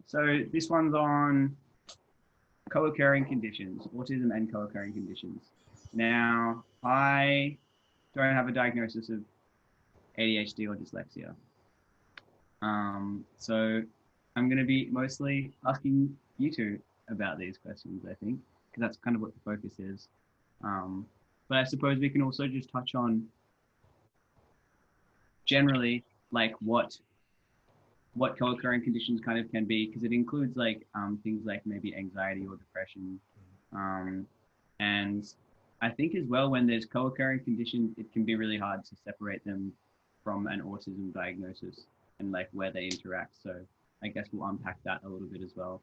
So this one's on co-occurring conditions, autism and co-occurring conditions. Now, I don't have a diagnosis of ADHD or dyslexia. So I'm going to be mostly asking you two about these questions, I think, because that's kind of what the focus is. But I suppose we can also just touch on generally like what co-occurring conditions kind of can be, because it includes like things like maybe anxiety or depression. And I think as well, when there's co-occurring conditions, it can be really hard to separate them from an autism diagnosis and like where they interact. So I guess we'll unpack that a little bit as well,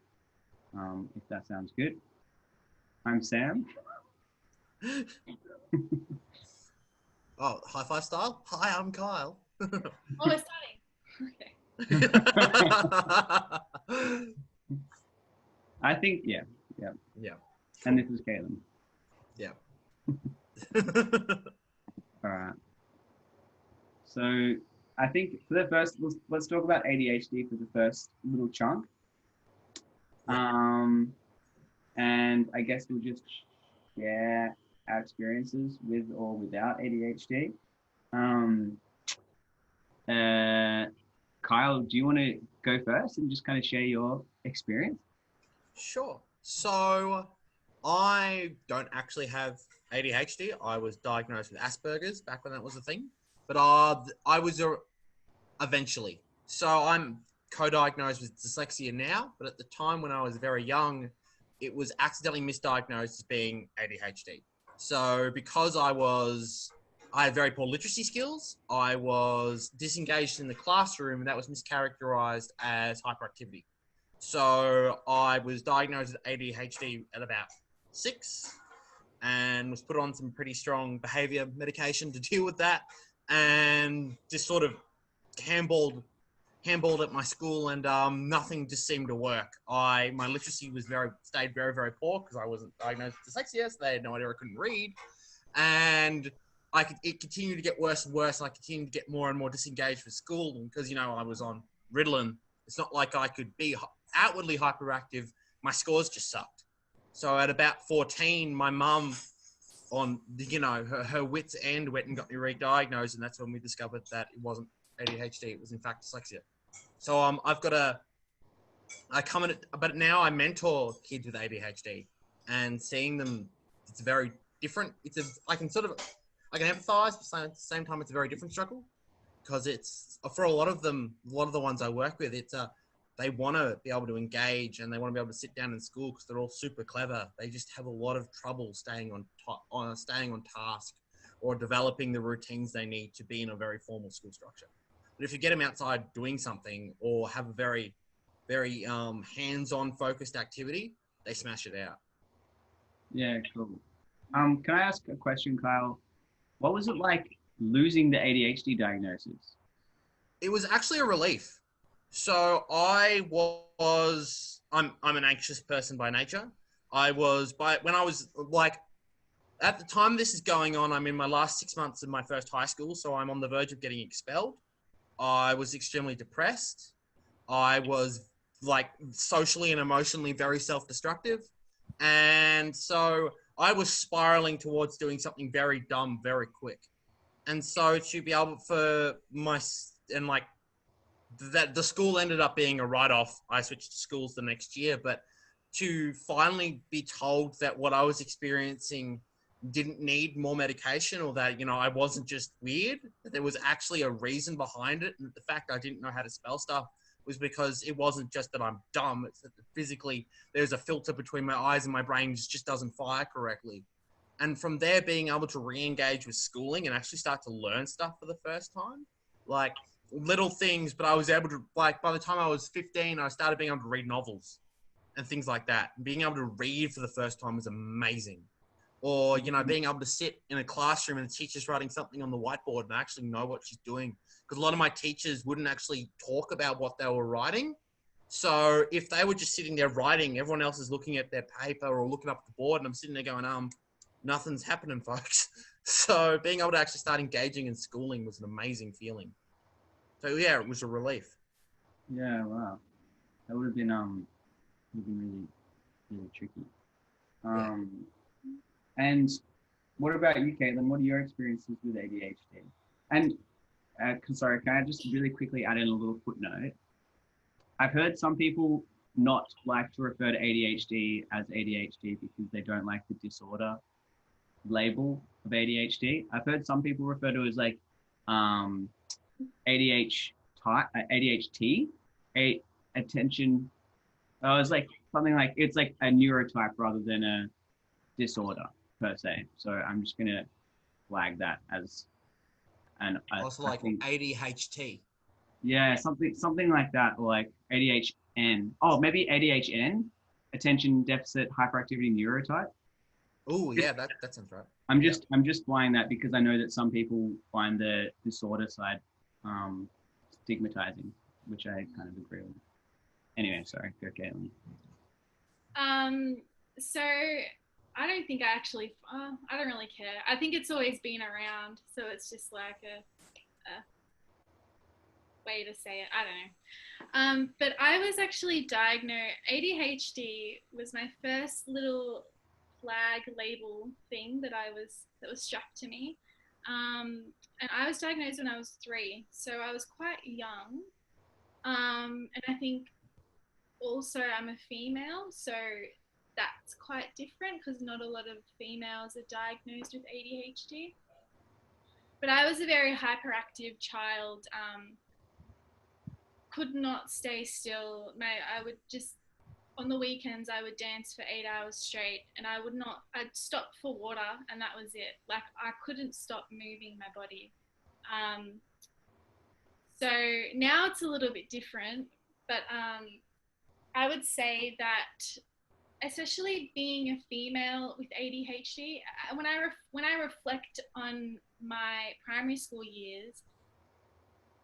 if that sounds good. I'm Sam. Oh, high five style. Hi, I'm Kyle. Oh, we're starting. Okay. I think, yeah. And this is Caitlin. Yeah. All right. So I think for the first, let's talk about ADHD for the first little chunk. And I guess we'll just share our experiences with or without ADHD. Kyle, do you want to go first and just kind of share your experience? Sure. So I don't actually have ADHD. I was diagnosed with Asperger's back when that was a thing. But I was eventually. So I'm co-diagnosed with dyslexia now. But at the time when I was very young, it was accidentally misdiagnosed as being ADHD. So because I had very poor literacy skills, I was disengaged in the classroom, and that was mischaracterized as hyperactivity. So I was diagnosed with ADHD at about 6 and was put on some pretty strong behavior medication to deal with that, and just sort of handballed at my school, and nothing just seemed to work. My literacy stayed very, very poor because I wasn't diagnosed with dyslexia, so they had no idea I couldn't read. And it continued to get worse and worse, and I continued to get more and more disengaged with school. And because, I was on Ritalin, it's not like I could be outwardly hyperactive. My scores just sucked. So at about 14, my mum, on her wit's end, went and got me re-diagnosed, and that's when we discovered that it wasn't ADHD, it was in fact dyslexia. So but now I mentor kids with ADHD, and seeing them, it's very different. I can empathize, but at the same time, it's a very different struggle, because it's, for a lot of the ones I work with, they want to be able to engage, and they want to be able to sit down in school because they're all super clever. They just have a lot of trouble staying on task or developing the routines they need to be in a very formal school structure. But if you get them outside doing something or have a very, very hands-on focused activity, they smash it out. Yeah, cool. Can I ask a question, Kyle? What was it like losing the ADHD diagnosis? It was actually a relief. So I'm an anxious person by nature. At the time this is going on, I'm in my last 6 months of my first high school, so I'm on the verge of getting expelled. I was extremely depressed. I was socially and emotionally very self-destructive. And so I was spiraling towards doing something very dumb, very quick. And so to be able the school ended up being a write-off. I switched schools the next year, but to finally be told that what I was experiencing didn't need more medication, or that, I wasn't just weird, that there was actually a reason behind it. And the fact I didn't know how to spell stuff was because it wasn't just that I'm dumb, it's that physically there's a filter between my eyes and my brain just doesn't fire correctly. And from there, being able to re-engage with schooling and actually start to learn stuff for the first time, like little things, but I was able to, by the time I was 15, I started being able to read novels and things like that. And being able to read for the first time was amazing. Or, being able to sit in a classroom and the teacher's writing something on the whiteboard and I actually know what she's doing. Because a lot of my teachers wouldn't actually talk about what they were writing. So if they were just sitting there writing, everyone else is looking at their paper or looking up at the board, and I'm sitting there going, nothing's happening, folks. So being able to actually start engaging in schooling was an amazing feeling. So yeah, it was a relief. Yeah, wow. That would have been really really tricky. And what about you, Caitlin? What are your experiences with ADHD? And sorry, can I just really quickly add in a little footnote? I've heard some people not like to refer to ADHD as ADHD because they don't like the disorder label of ADHD. I've heard some people refer to it as like ADHD, attention. It's like something like it's like a neurotype rather than a disorder per se. So I'm just gonna flag that as an Also like ADHD. Yeah, something like that, or like ADHN. Oh, maybe ADHN, attention deficit hyperactivity neurotype. Oh yeah, that sounds right. I'm just flying that because I know that some people find the disorder side stigmatizing, which I kind of agree with. Anyway, sorry, go Caitlin. So I don't think I don't really care. I think it's always been around, so it's just like a way to say it. I don't know. But I was actually diagnosed. ADHD was my first little flag label thing that was strapped to me. And I was diagnosed when I was 3, so I was quite young. And I think also I'm a female, so that's quite different because not a lot of females are diagnosed with ADHD. But I was a very hyperactive child. Could not stay still. I would just, on the weekends, I would dance for 8 hours straight, and I'd stop for water, and that was it. Like, I couldn't stop moving my body. So now it's a little bit different, but I would say that, especially being a female with ADHD, when I reflect on my primary school years,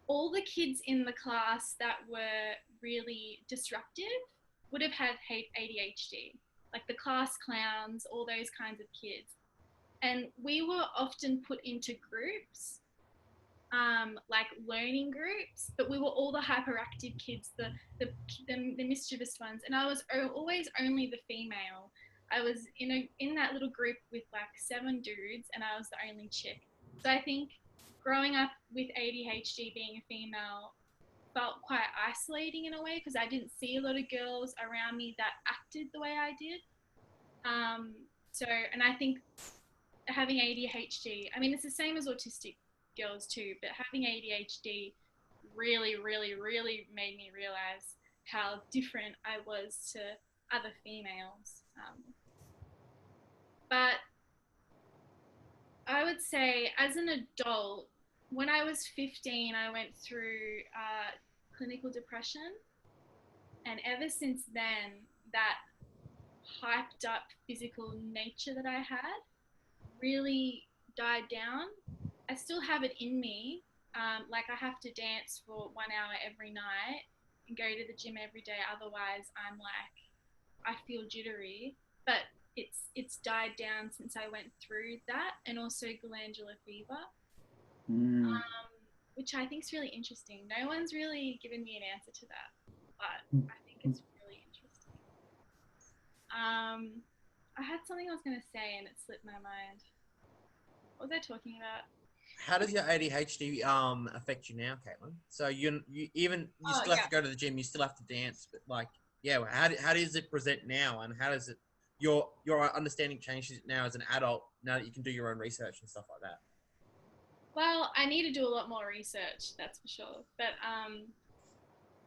all the kids in the class that were really disruptive would have had ADHD, like the class clowns, all those kinds of kids. And we were often put into groups, like learning groups, but we were all the hyperactive kids, the mischievous ones. And I was always only the female. I was in that little group with like 7 dudes, and I was the only chick. So I think growing up with ADHD, being a female, felt quite isolating in a way because I didn't see a lot of girls around me that acted the way I did. And I think having ADHD, I mean, it's the same as autistic girls too, but having ADHD really, really, really made me realize how different I was to other females. But I would say as an adult, when I was 15, I went through clinical depression. And ever since then, that hyped up physical nature that I had really died down. I still have it in me. Like I have to dance for 1 hour every night and go to the gym every day. Otherwise, I'm like, I feel jittery. But it's died down since I went through that, and also glandular fever, which I think is really interesting. No one's really given me an answer to that, but I think it's really interesting. I had something I was going to say and it slipped my mind. What was I talking about? How does your ADHD affect you now, Caitlin? So you still have to go to the gym, you still have to dance, but like, yeah, how does it present now, and how does it your understanding changes now as an adult, now that you can do your own research and stuff like that? Well, I need to do a lot more research, that's for sure. But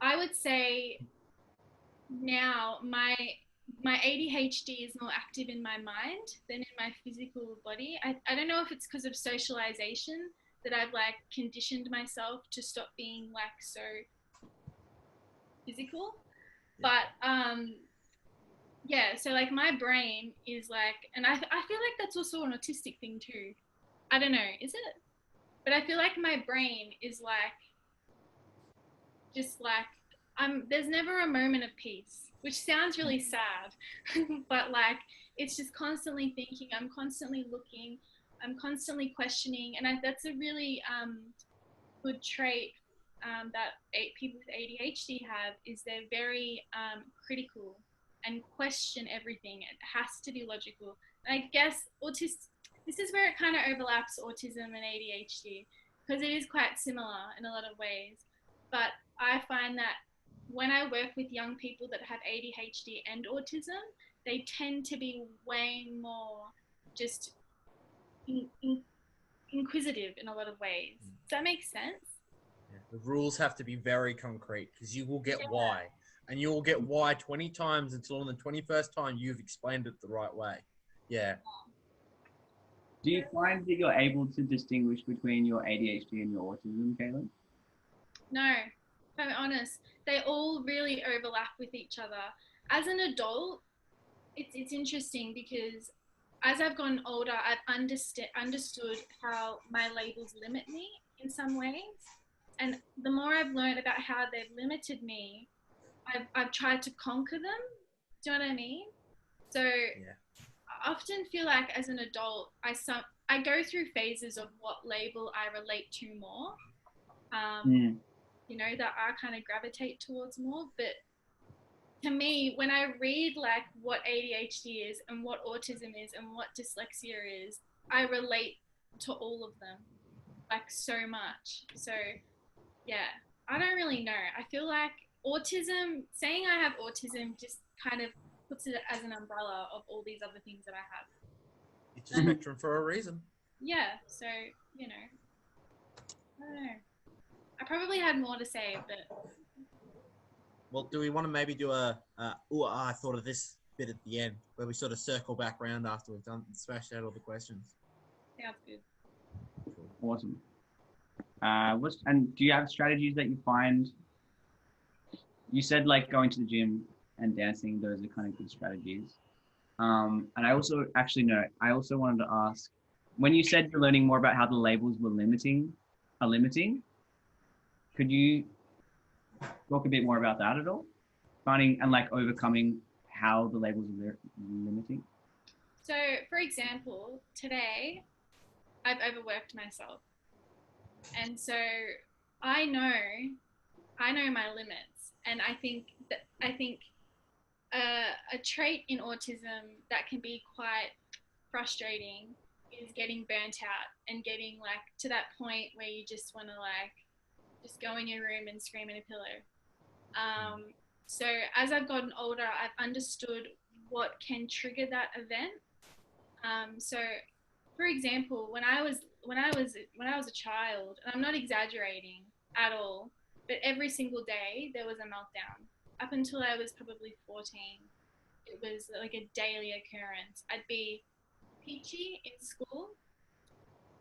I would say now my ADHD is more active in my mind than in my physical body. I don't know if it's because of socialization that I've like conditioned myself to stop being like so physical. But yeah, so like my brain is like, and I feel like that's also an autistic thing too. I don't know, is it? But I feel like my brain is like, just like, there's never a moment of peace, which sounds really sad, but like, it's just constantly thinking, I'm constantly looking, I'm constantly questioning, and that's a really good trait that people with ADHD have is they're very critical and question everything. It has to be logical. And I guess this is where it kind of overlaps autism and ADHD, because it is quite similar in a lot of ways. But I find that when I work with young people that have ADHD and autism, they tend to be way more just inquisitive in a lot of ways. Does that make sense? Yeah. The rules have to be very concrete, because you will get why. And you will get why 20 times until on the 21st time you've explained it the right way. Yeah. Do you find that you're able to distinguish between your ADHD and your autism, Caitlin? No, if I'm honest, they all really overlap with each other. As an adult, it's interesting because as I've gotten older, I've understood how my labels limit me in some ways. And the more I've learned about how they've limited me, I've tried to conquer them. Do you know what I mean? So Yeah. I often feel like as an adult, I go through phases of what label I relate to more. You know, that I kind of gravitate towards more. But to me, when I read like what ADHD is and what autism is and what dyslexia is, I relate to all of them like so much. So yeah, I don't really know. I feel like autism, saying I have autism just kind of puts it as an umbrella of all these other things that I have. It's a spectrum for a reason. Yeah, so, you know, I don't know. I probably had more to say, but... Well, do we want to maybe do I thought of this bit at the end, where we sort of circle back around after we've done smashed out all the questions? Sounds good. Awesome. And do you have strategies that you find? You said like going to the gym and dancing; those are kind of good strategies. And I also I also wanted to ask, when you said you're learning more about how the labels are limiting, could you talk a bit more about that at all? Finding and like overcoming how the labels are limiting. So, for example, today I've overworked myself. And so I know my limits, and I think a trait in autism that can be quite frustrating is getting burnt out and getting like to that point where you just want to like just go in your room and scream in a pillow. So as I've gotten older, I've understood what can trigger that event. So for example, when I was a child, and I'm not exaggerating at all, but every single day there was a meltdown. Up until I was probably 14, it was like a daily occurrence. I'd be peachy in school,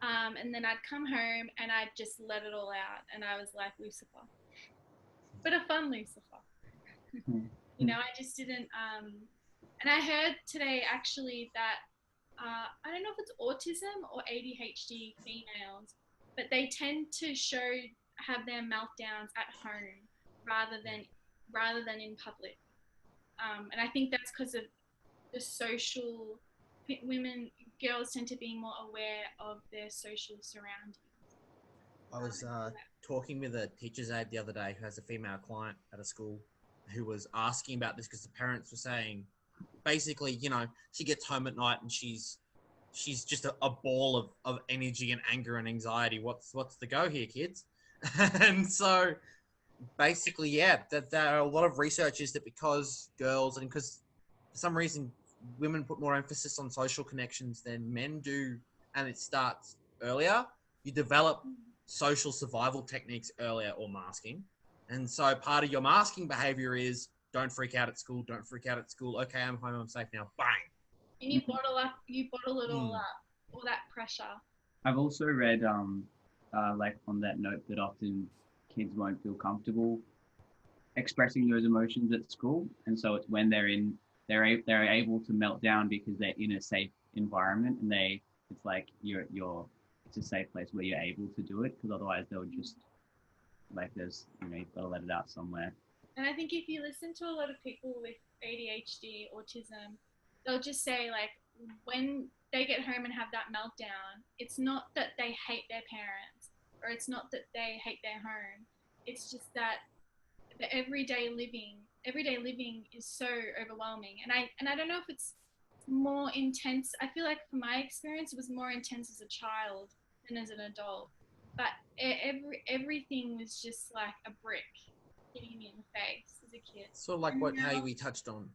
and then I'd come home and I'd just let it all out, and I was like Lucifer, but a fun Lucifer. You know, I just didn't. And I heard today actually that I don't know if it's autism or ADHD females, but they tend to have their meltdowns at home rather than in public. And I think that's because of the social girls tend to be more aware of their social surroundings. I was talking with a teacher's aide the other day who has a female client at a school who was asking about this because the parents were saying, basically, you know, she gets home at night and she's just a ball of energy and anger and anxiety. What's the go here, kids? And so basically, yeah, that there are a lot of research is that because girls, and because for some reason women put more emphasis on social connections than men do, and it starts earlier, you develop social survival techniques earlier, or masking. And so part of your masking behavior is don't freak out at school, don't freak out at school. Okay, I'm home, I'm safe now. Bang. And you bottle it all up, all that pressure. I've also read, like on that note, that often kids won't feel comfortable expressing those emotions at school, and so it's when they're able to melt down because they're in a safe environment, and it's like it's a safe place where you're able to do it, because otherwise they'll just like you've got to let it out somewhere. And I think if you listen to a lot of people with ADHD, autism, they'll just say like when they get home and have that meltdown, it's not that they hate their parents or it's not that they hate their home. it's just that the everyday living is so overwhelming. And I don't know if it's more intense. I feel like from my experience, it was more intense as a child than as an adult. But everything was just like a brick hitting me in the face as a kid. Sort of like And what now, hey we touched on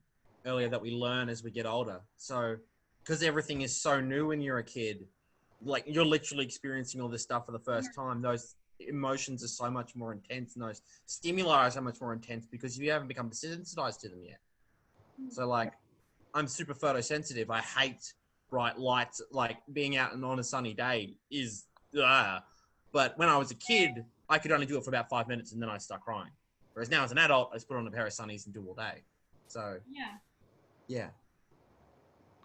earlier, that we learn as we get older. So because everything is so new when you're a kid, like you're literally experiencing all this stuff for the first time, those emotions are so much more intense and those stimuli are so much more intense because you haven't become desensitized to them yet. So like I'm super photosensitive. I hate bright lights. Like being out and on a sunny day is but when I was a kid, I could only do it for about 5 minutes and then I start crying. Whereas now as an adult, I just put on a pair of sunnies and do all day. So yeah.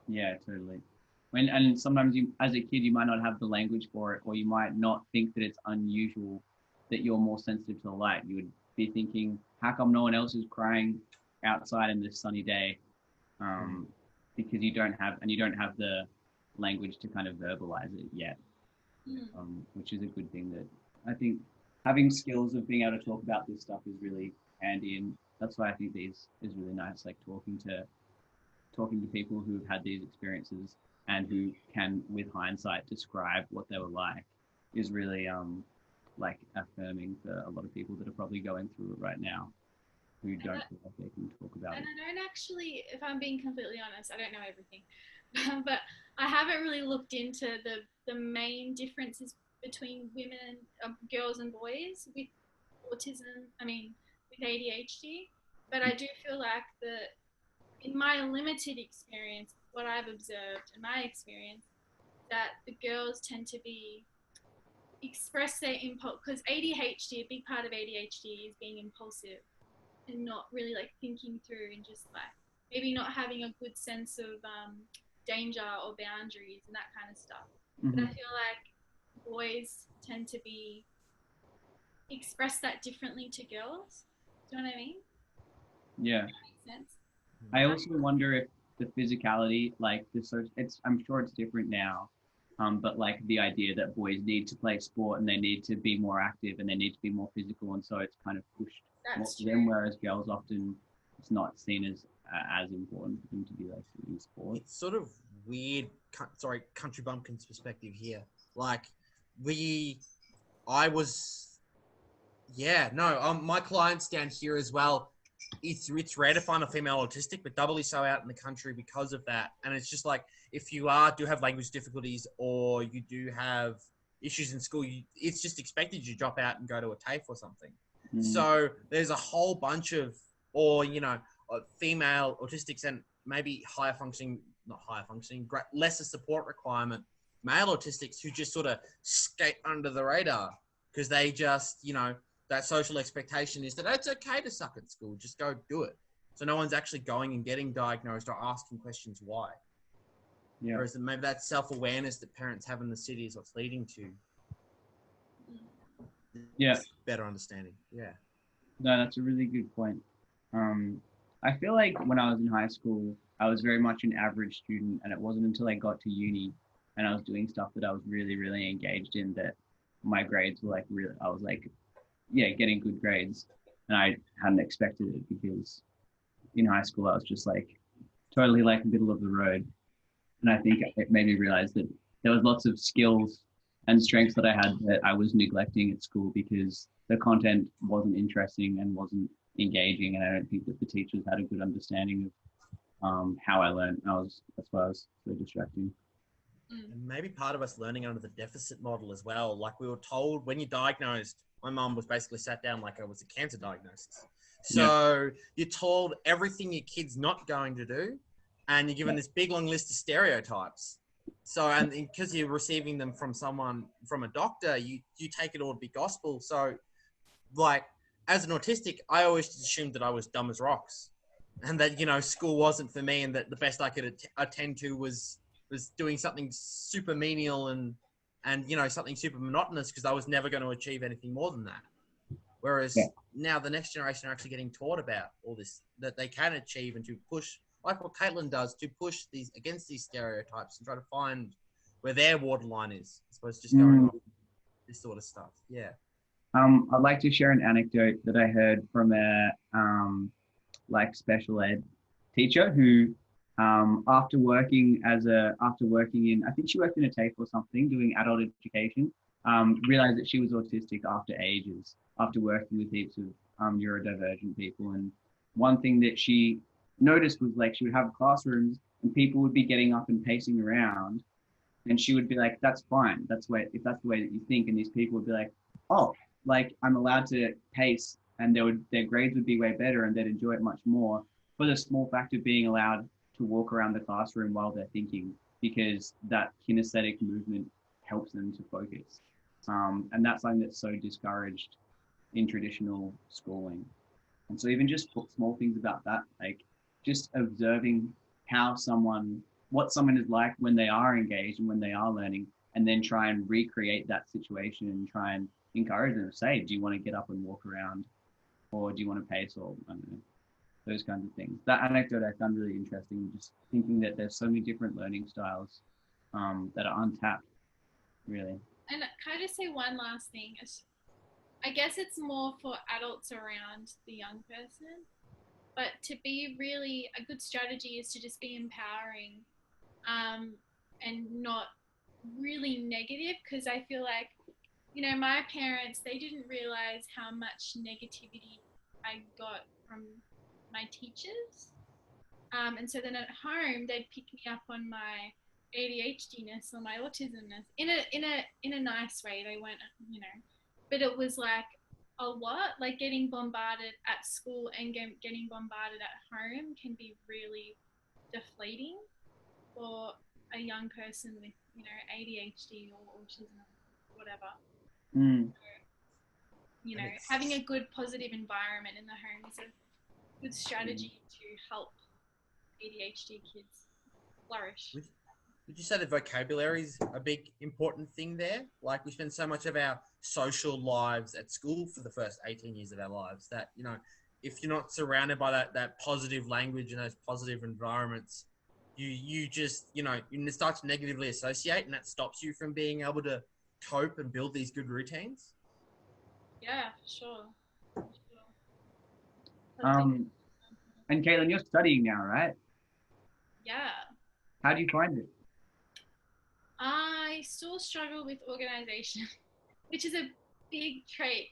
Yeah, totally. And sometimes you, as a kid, you might not have the language for it, or you might not think that it's unusual that you're more sensitive to the light. You would be thinking, how come no one else is crying outside in this sunny day? Because you don't have the language to kind of verbalize it yet, which is a good thing. That I think having skills of being able to talk about this stuff is really handy, and that's why I think these is really nice. Like talking to people who've had these experiences and who can, with hindsight, describe what they were like is really like affirming for a lot of people that are probably going through it right now, who don't feel like they can talk about it. And I don't actually, if I'm being completely honest, I don't know everything, but I haven't really looked into the main differences between women, girls and boys with autism, with ADHD. But I do feel like in my limited experience, what I've observed in my experience, that the girls tend to express their impulse, because ADHD, a big part of ADHD is being impulsive and not really like thinking through, and just like maybe not having a good sense of danger or boundaries and that kind of stuff. But I feel like boys tend to express that differently to girls. Do you know what I mean? Yeah. Does that make sense? I also wonder if the physicality, like I'm sure it's different now, but like the idea that boys need to play sport and they need to be more active and they need to be more physical, and so it's kind of pushed more to them, whereas girls often it's not seen as important for them to be like doing sport. It's sort of weird. Sorry, country bumpkins perspective here. Like my clients down here as well. It's rare to find a female autistic, but doubly so out in the country because of that. And it's just like, if you do have language difficulties or you do have issues in school, it's just expected you drop out and go to a TAFE or something. So there's a whole bunch of, female autistics and maybe lesser support requirement male autistics who just sort of skate under the radar because they just, that social expectation is that it's okay to suck at school. Just go do it. So no one's actually going and getting diagnosed or asking questions why. Yeah. Whereas maybe that self-awareness that parents have in the city is what's leading to better understanding. Yeah. No, that's a really good point. I feel like when I was in high school, I was very much an average student, and it wasn't until I got to uni and I was doing stuff that I was really, really engaged in that my grades were like really, I was like, getting good grades, and I hadn't expected it because in high school I was just like totally like middle of the road, and I think it made me realize that there was lots of skills and strengths that I had that I was neglecting at school because the content wasn't interesting and wasn't engaging, and I don't think that the teachers had a good understanding of how I learned. That's why I was so distracting. And maybe part of us learning under the deficit model as well. Like we were told when you're diagnosed, my mum was basically sat down like it was a cancer diagnosis. So you're told everything your kid's not going to do, and you're given this big long list of stereotypes. So, and because you're receiving them from a doctor, you take it all to be gospel. So like as an autistic, I always assumed that I was dumb as rocks and that, school wasn't for me and that the best I could attend to was doing something super menial and something super monotonous because I was never going to achieve anything more than that. Whereas now the next generation are actually getting taught about all this, that they can achieve and to push, like what Caitlin does, to push against these stereotypes and try to find where their waterline is, as opposed to just going on this sort of stuff. Yeah. I'd like to share an anecdote that I heard from a like special ed teacher who, after working in, I think she worked in a TAFE or something, doing adult education, realized that she was autistic after ages, after working with heaps of neurodivergent people. And one thing that she noticed was like she would have classrooms and people would be getting up and pacing around, and she would be like, "That's fine. That's way if that's the way that you think." And these people would be like, "Oh, like I'm allowed to pace," and their grades would be way better, and they'd enjoy it much more for the small fact of being allowed to walk around the classroom while they're thinking, because that kinesthetic movement helps them to focus. And that's something that's so discouraged in traditional schooling. And so even just small things about that, like just observing how what someone is like when they are engaged and when they are learning, and then try and recreate that situation and try and encourage them to say, do you want to get up and walk around, or do you want to pace, or I don't know, those kinds of things. That anecdote I found really interesting, just thinking that there's so many different learning styles that are untapped, really. And can I just say one last thing? I guess it's more for adults around the young person, but to be really a good strategy is to just be empowering, and not really negative, because I feel like, my parents, they didn't realize how much negativity I got from my teachers. And so then at home, they'd pick me up on my ADHDness or my autismness in a nice way. They weren't, but it was like a lot. Like getting bombarded at school and getting bombarded at home can be really deflating for a young person with, ADHD or autism, whatever. Mm. Having a good positive environment in the home is a good strategy to help ADHD kids flourish. Would you say the vocabulary is a big important thing there? Like we spend so much of our social lives at school for the first 18 years of our lives that, if you're not surrounded by that positive language and those positive environments, you just, you start to negatively associate, and that stops you from being able to cope and build these good routines. Yeah, sure. And Caitlin, you're studying now, right? Yeah. How do you find it? I still struggle with organization, which is a big trait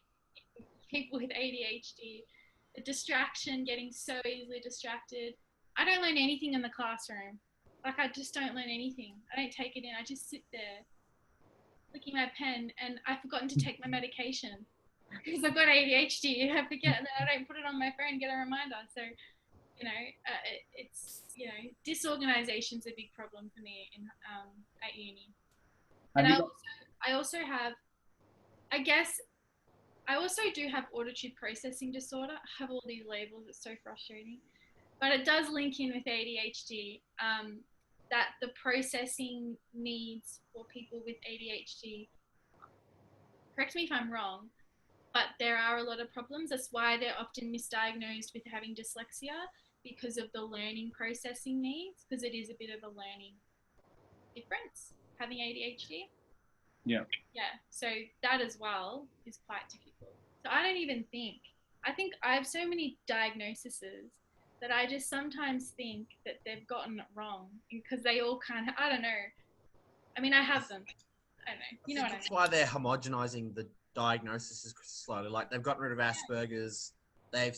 in people with ADHD. The distraction, getting so easily distracted. I don't learn anything in the classroom. Like, I just don't learn anything. I don't take it in. I just sit there flicking my pen, and I've forgotten to take my medication because I've got ADHD. I forget, and then I don't put it on my phone and get a reminder. So, it's, disorganization's a big problem for me at uni. And I also have, I guess, I also do have auditory processing disorder. I have all these labels. It's so frustrating. But it does link in with ADHD, that the processing needs for people with ADHD, correct me if I'm wrong, but there are a lot of problems. That's why they're often misdiagnosed with having dyslexia, because of the learning processing needs, because it is a bit of a learning difference, having ADHD. Yeah. Yeah, so that as well is quite difficult. So I think I have so many diagnoses that I just sometimes think that they've gotten it wrong, because they all kind of, I don't know. I mean, I have them. I don't know. You know what I mean? That's why they're homogenizing the diagnosis slowly. Like they've gotten rid of Asperger's. They've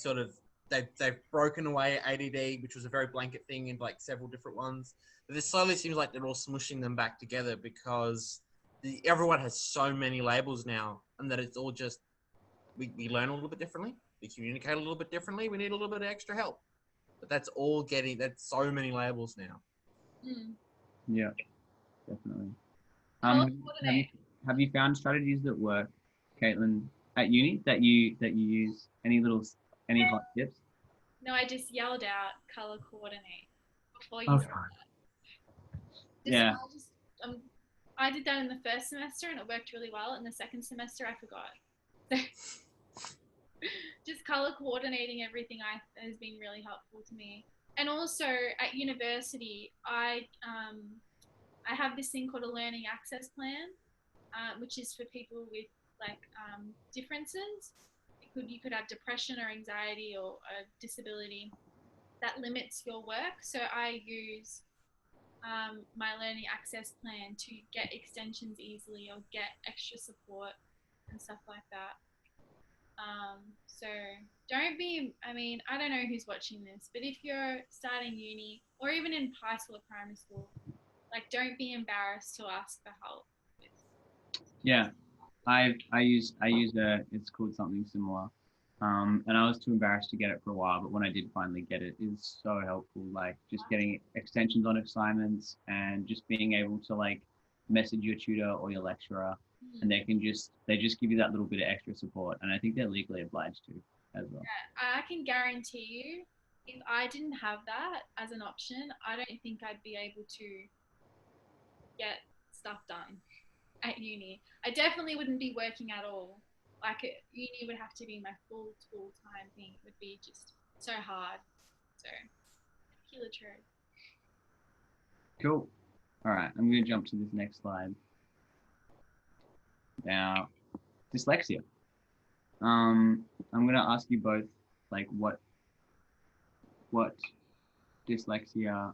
they've broken away ADD, which was a very blanket thing, into like several different ones. But it slowly seems like they're all smushing them back together, because everyone has so many labels now, and that it's all just, we learn a little bit differently, we communicate a little bit differently, we need a little bit of extra help. But that's so many labels now. Mm. Yeah, definitely. Have you found strategies that work, Caitlin, at uni that you use? Any hot tips? No, I just yelled out color coordinate before you. Oh, Yeah. I did that in the first semester and it worked really well. In the second semester, I forgot. So just color coordinating everything has been really helpful to me. And also at university, I have this thing called a learning access plan. which is for people with like differences. You could have depression or anxiety or a disability that limits your work. So I use my learning access plan to get extensions easily or get extra support and stuff like that. So don't be, I mean, I don't know who's watching this, but if you're starting uni or even in high school or primary school, like don't be embarrassed to ask for help. Yeah, I use it's called something similar. And I was too embarrassed to get it for a while, but when I did finally get it, it's so helpful. Like just getting extensions on assignments and just being able to like message your tutor or your lecturer, and they just give you that little bit of extra support. And I think they're legally obliged to as well. Yeah, I can guarantee you, if I didn't have that as an option, I don't think I'd be able to get stuff done at uni. I definitely wouldn't be working at all. Like uni would have to be my full time thing. It would be just so hard. So, killer true. Cool. All right, I'm going to jump to this next slide. Now, dyslexia. I'm going to ask you both, like, what dyslexia,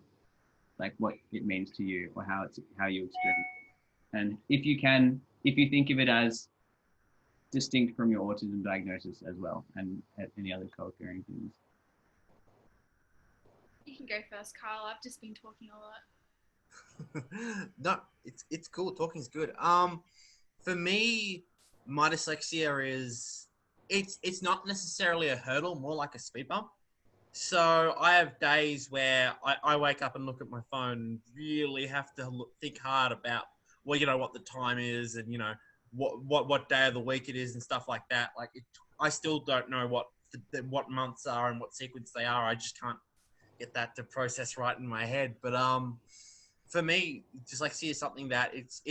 like, what it means to you, or how you experience it. And if you think of it as distinct from your autism diagnosis as well, and any other co-occurring things. You can go first, Carl. I've just been talking a lot. No, it's cool. Talking's good. For me, my dyslexia is it's not necessarily a hurdle, more like a speed bump. So I have days where I wake up and look at my phone and really have to think hard about, well, you know, what the time is and, you know, what day of the week it is and stuff like that. Like I still don't know what months are and what sequence they are. I just can't get that to process right in my head. But for me, dyslexia is something that it's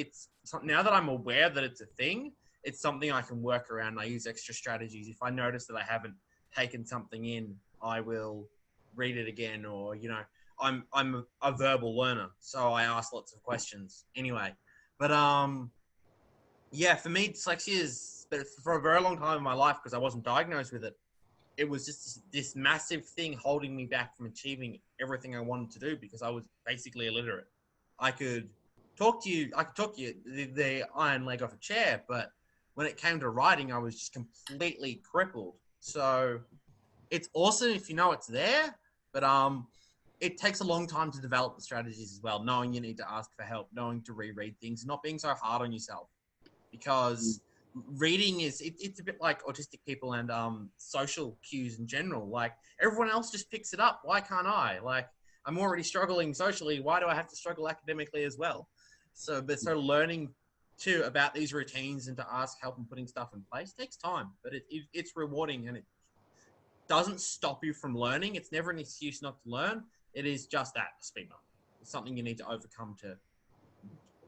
something, now that I'm aware that it's a thing, it's something I can work around. I use extra strategies. If I notice that I haven't taken something in, I will read it again, or, you know, I'm a verbal learner, so I ask lots of questions anyway. But yeah, for me, dyslexia is, but for a very long time in my life, because I wasn't diagnosed with it, it was just this massive thing holding me back from achieving everything I wanted to do, because I was basically illiterate. I could talk to you the iron leg off a chair, but when it came to writing, I was just completely crippled. So it's awesome if you know it's there, but it takes a long time to develop the strategies as well, knowing you need to ask for help, knowing to reread things, not being so hard on yourself. Because reading is, it's a bit like autistic people and social cues in general. Like, everyone else just picks it up. Why can't I? Like, I'm already struggling socially. Why do I have to struggle academically as well? So learning too about these routines and to ask help and putting stuff in place takes time, but it's rewarding, and it doesn't stop you from learning. It's never an excuse not to learn. It is just that, a speed bump. It's something you need to overcome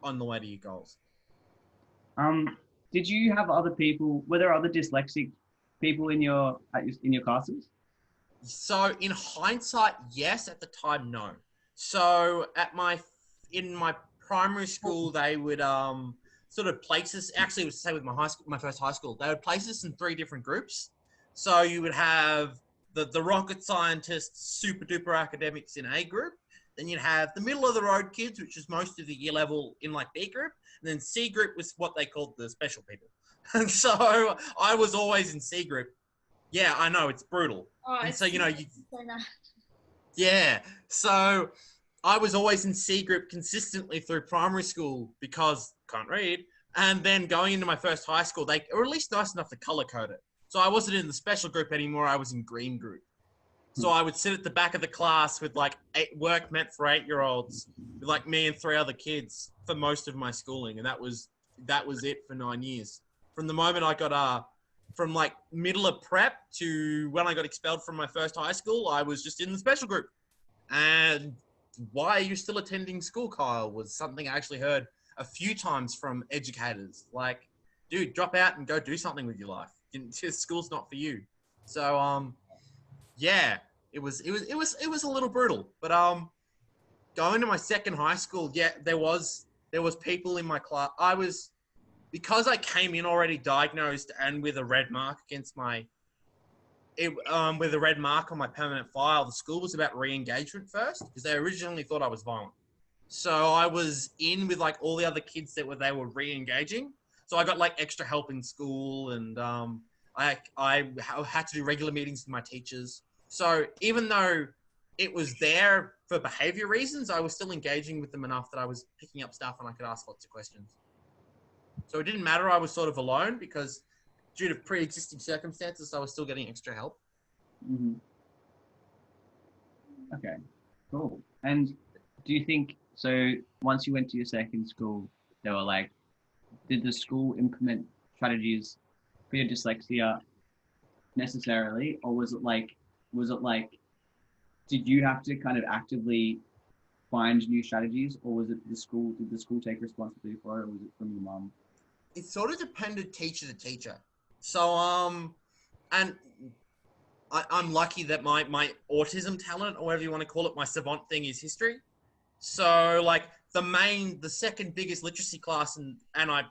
on the way to your goals. Did you have other people? Were there other dyslexic people in your classes? So in hindsight, yes. At the time, no. So in my primary school, they would sort of place us. Actually, it was say with my first high school, they would place us in 3 different groups. So you would have the rocket scientists, super duper academics in A group. Then you'd have the middle of the road kids, which is most of the year level, in like B group. And then C group was what they called the special people. And so I was always in C group. Yeah, I know, it's brutal. Oh, and so, you know, so nice. Yeah. So I was always in C group consistently through primary school because can't read. And then going into my first high school, they were at least nice enough to color code it. So I wasn't in the special group anymore. I was in green group. So I would sit at the back of the class with like work meant for 8-year-olds, with like me and 3 other kids for most of my schooling. And that was it for 9 years. From the moment I got from like middle of prep to when I got expelled from my first high school, I was just in the special group. And why are you still attending school, Kyle, was something I actually heard a few times from educators. Like, dude, drop out and go do something with your life. School's not for you. So yeah, it was a little brutal. But going to my second high school, yeah, there was people in my class. I was because I came in already diagnosed and with a red mark against my, with a red mark on my permanent file, the school was about re-engagement first because they originally thought I was violent. So I was in with like all the other kids that they were re-engaging. So I got like extra help in school, and I had to do regular meetings with my teachers. So even though it was there for behavior reasons, I was still engaging with them enough that I was picking up stuff and I could ask lots of questions. So it didn't matter I was sort of alone because due to pre-existing circumstances, I was still getting extra help. Mm-hmm. Okay, cool. And do you think, so once you went to your second school, they were like, did the school implement strategies for your dyslexia necessarily? Or was it like, did you have to kind of actively find new strategies, or was it did the school take responsibility for it, or was it from your mum? It sort of depended teacher to teacher. So, and I'm lucky that my autism talent, or whatever you want to call it, my savant thing is history. So like the second biggest literacy class, and I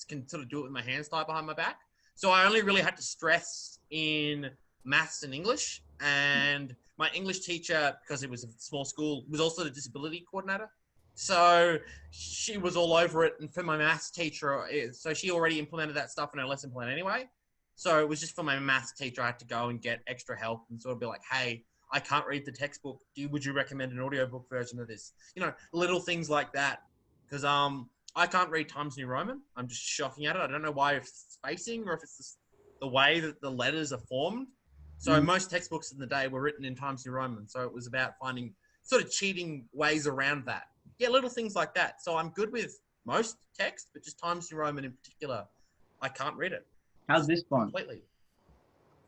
can sort of do it with my hands tied behind my back. So I only really had to stress in maths and English, and my English teacher, because it was a small school, was also the disability coordinator. So she was all over it. And for my maths teacher, so she already implemented that stuff in her lesson plan anyway. So it was just for my maths teacher, I had to go and get extra help and sort of be like, hey, I can't read the textbook. Would you recommend an audiobook version of this? You know, little things like that. Because I can't read Times New Roman. I'm just shocking at it. I don't know why, if it's spacing or if it's the way that the letters are formed. So most textbooks in the day were written in Times New Roman. So it was about finding sort of cheating ways around that. Yeah, little things like that. So I'm good with most text, but just Times New Roman in particular, I can't read it. How's this one? Completely.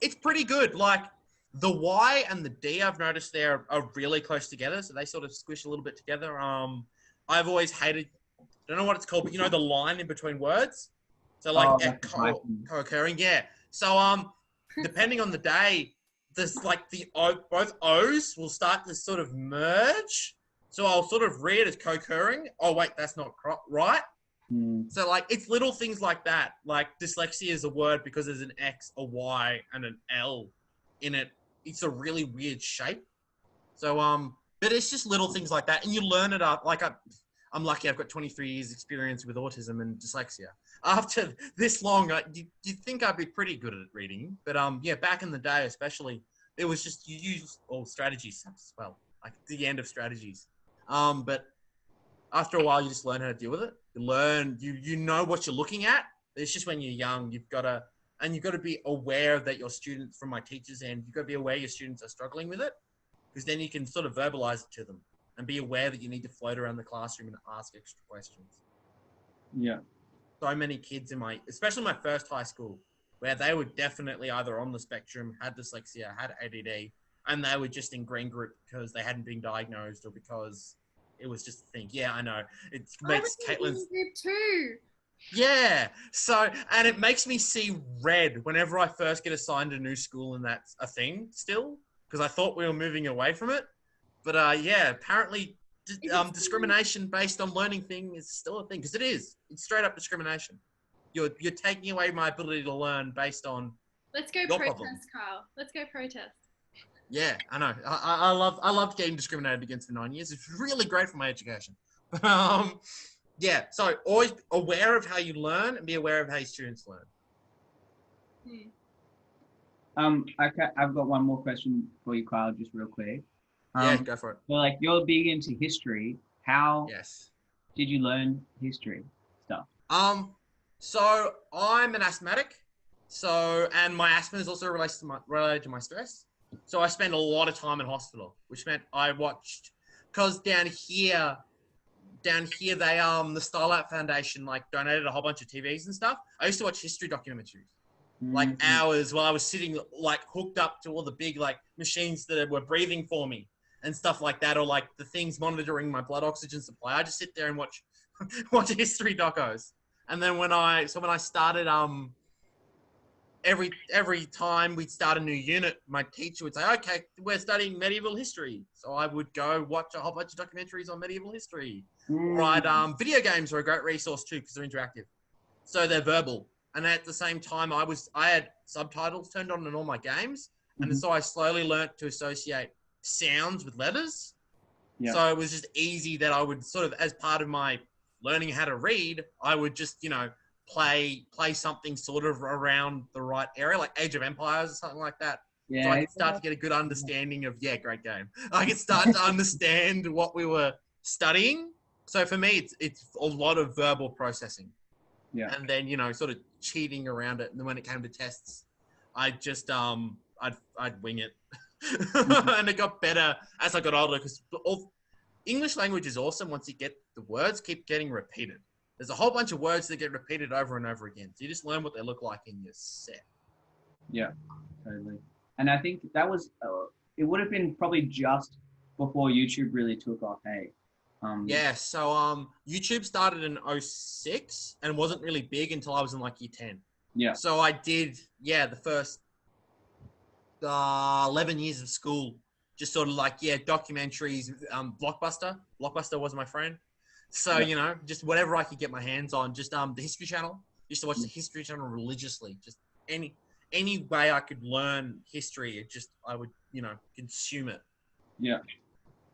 It's pretty good. Like the Y and the D, I've noticed are really close together. So they sort of squish a little bit together. I've always hated, I don't know what it's called, but you know the line in between words? So like co-occurring, yeah. So depending on the day, there's like both O's will start to sort of merge. So I'll sort of read as co-occurring. Oh wait, that's not right. So like it's little things like that. Like dyslexia is a word because there's an X, a Y, and an L in it. It's a really weird shape. So but it's just little things like that, and you learn it up. Like I'm lucky I've got 23 years experience with autism and dyslexia. After this long, you'd think I'd be pretty good at reading. But yeah, back in the day especially, it was just you use all strategies as well, like the end of strategies. But after a while, you just learn how to deal with it. You know what you're looking at. It's just when you're young, you've got to be aware that your students, from my teachers end, you've got to be aware your students are struggling with it, because then you can sort of verbalize it to them and be aware that you need to float around the classroom and ask extra questions. Yeah. So many kids especially my first high school, where they were definitely either on the spectrum, had dyslexia, had ADD, and they were just in green group because they hadn't been diagnosed or because it was just a thing. Yeah, I know. It makes Caitlin's group too. Yeah. So, and it makes me see red whenever I first get assigned a new school, and that's a thing still, because I thought we were moving away from it. But yeah, apparently discrimination based on learning thing is still a thing, because it is. It's straight up discrimination. You're taking away my ability to learn based on Let's go your protest, problem. Carl. Let's go protest. Yeah, I know. I loved getting discriminated against for 9 years. It's really great for my education. Yeah, so always aware of how you learn and be aware of how your students learn. Okay, I've got one more question for you, Kyle, just real quick. Yeah, go for it. So like you're big into history. How Yes. did you learn history stuff? So I'm an asthmatic. And my asthma is also related to my stress. So I spend a lot of time in hospital, which meant I watched, because down here they the Starlight Foundation like donated a whole bunch of TVs and stuff. I used to watch history documentaries, like hours while I was sitting like hooked up to all the big like machines that were breathing for me and stuff like that, or like the things monitoring my blood oxygen supply. I just sit there and watch history docos. And then when I started every time we'd start a new unit, my teacher would say, okay, we're studying medieval history. So I would go watch a whole bunch of documentaries on medieval history. Right. Video games are a great resource too, because they're interactive. So they're verbal. And at the same time, I had subtitles turned on in all my games. And so I slowly learnt to associate sounds with letters. Yeah. So it was just easy that I would sort of, as part of my learning how to read, I would just, play something sort of around the right area, like Age of Empires or something like that. Yeah. So I could start to get a good understanding of, great game. I could start to understand what we were studying. So for me, it's a lot of verbal processing. Yeah. And then, sort of cheating around it. And then when it came to tests, I just, I'd wing it. And it got better as I got older, because English language is awesome once you get the words keep getting repeated. There's a whole bunch of words that get repeated over and over again. So you just learn what they look like and you're set. Yeah, totally. And I think that was, it would have been probably just before YouTube really took off, hey? So YouTube started in 2006 and wasn't really big until I was in like year 10. Yeah. So I did, the first 11 years of school, just sort of like, documentaries, Blockbuster. Blockbuster was my friend. So, just whatever I could get my hands on, just the History Channel. Used to watch the History Channel religiously. Just any way I could learn history, I would, consume it. Yeah.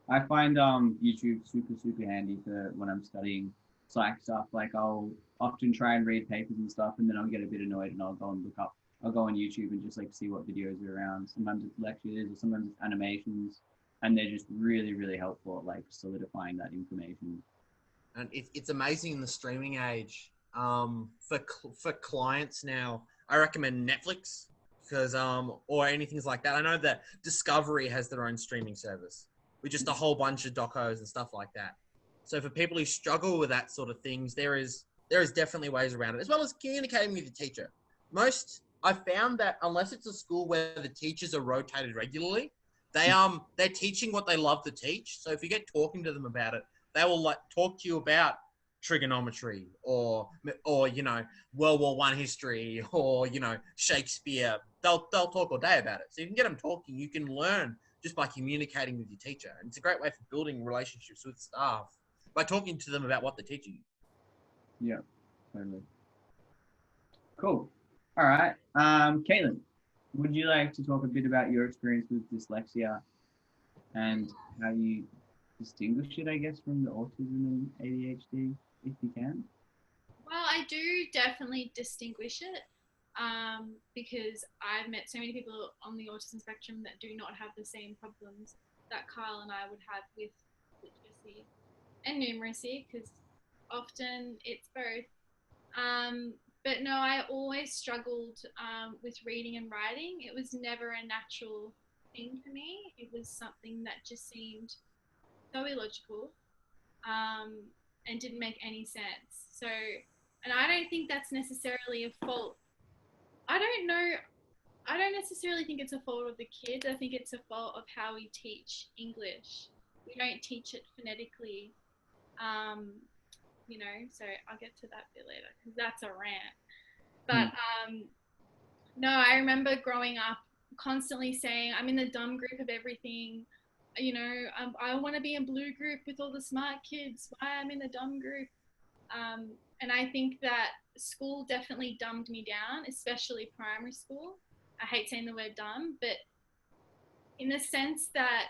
I find YouTube super handy for when I'm studying psych stuff. Like I'll often try and read papers and stuff, and then I'll get a bit annoyed and I'll go on YouTube and just like see what videos are around. Sometimes it's lectures or sometimes it's animations, and they're just really helpful at like solidifying that information. And it's amazing in the streaming age. For clients now, I recommend Netflix because or anything like that. I know that Discovery has their own streaming service with just a whole bunch of docos and stuff like that. So for people who struggle with that sort of things, there is definitely ways around it, as well as communicating with the teacher. I've found that unless it's a school where the teachers are rotated regularly, they're teaching what they love to teach. So if you get talking to them about it, they will like talk to you about trigonometry or World War I history or Shakespeare. They'll talk all day about it. So you can get them talking. You can learn just by communicating with your teacher, and it's a great way for building relationships with staff by talking to them about what they're teaching you. Yeah, totally. Cool. All right, Caitlin, would you like to talk a bit about your experience with dyslexia and how you distinguish it, I guess, from the autism and ADHD, if you can? Well, I do definitely distinguish it because I've met so many people on the autism spectrum that do not have the same problems that Kyle and I would have with literacy and numeracy, because often it's both. But no, I always struggled with reading and writing. It was never a natural thing for me. It was something that just seemed so illogical and didn't make any sense. So, and I don't think that's necessarily a fault. I don't necessarily think it's a fault of the kids. I think it's a fault of how we teach English. We don't teach it phonetically. So I'll get to that bit later because that's a rant. But no, I remember growing up constantly saying, I'm in the dumb group of everything. I want to be in blue group with all the smart kids. Why I'm in the dumb group? And I think that school definitely dumbed me down, especially primary school. I hate saying the word dumb, but in the sense that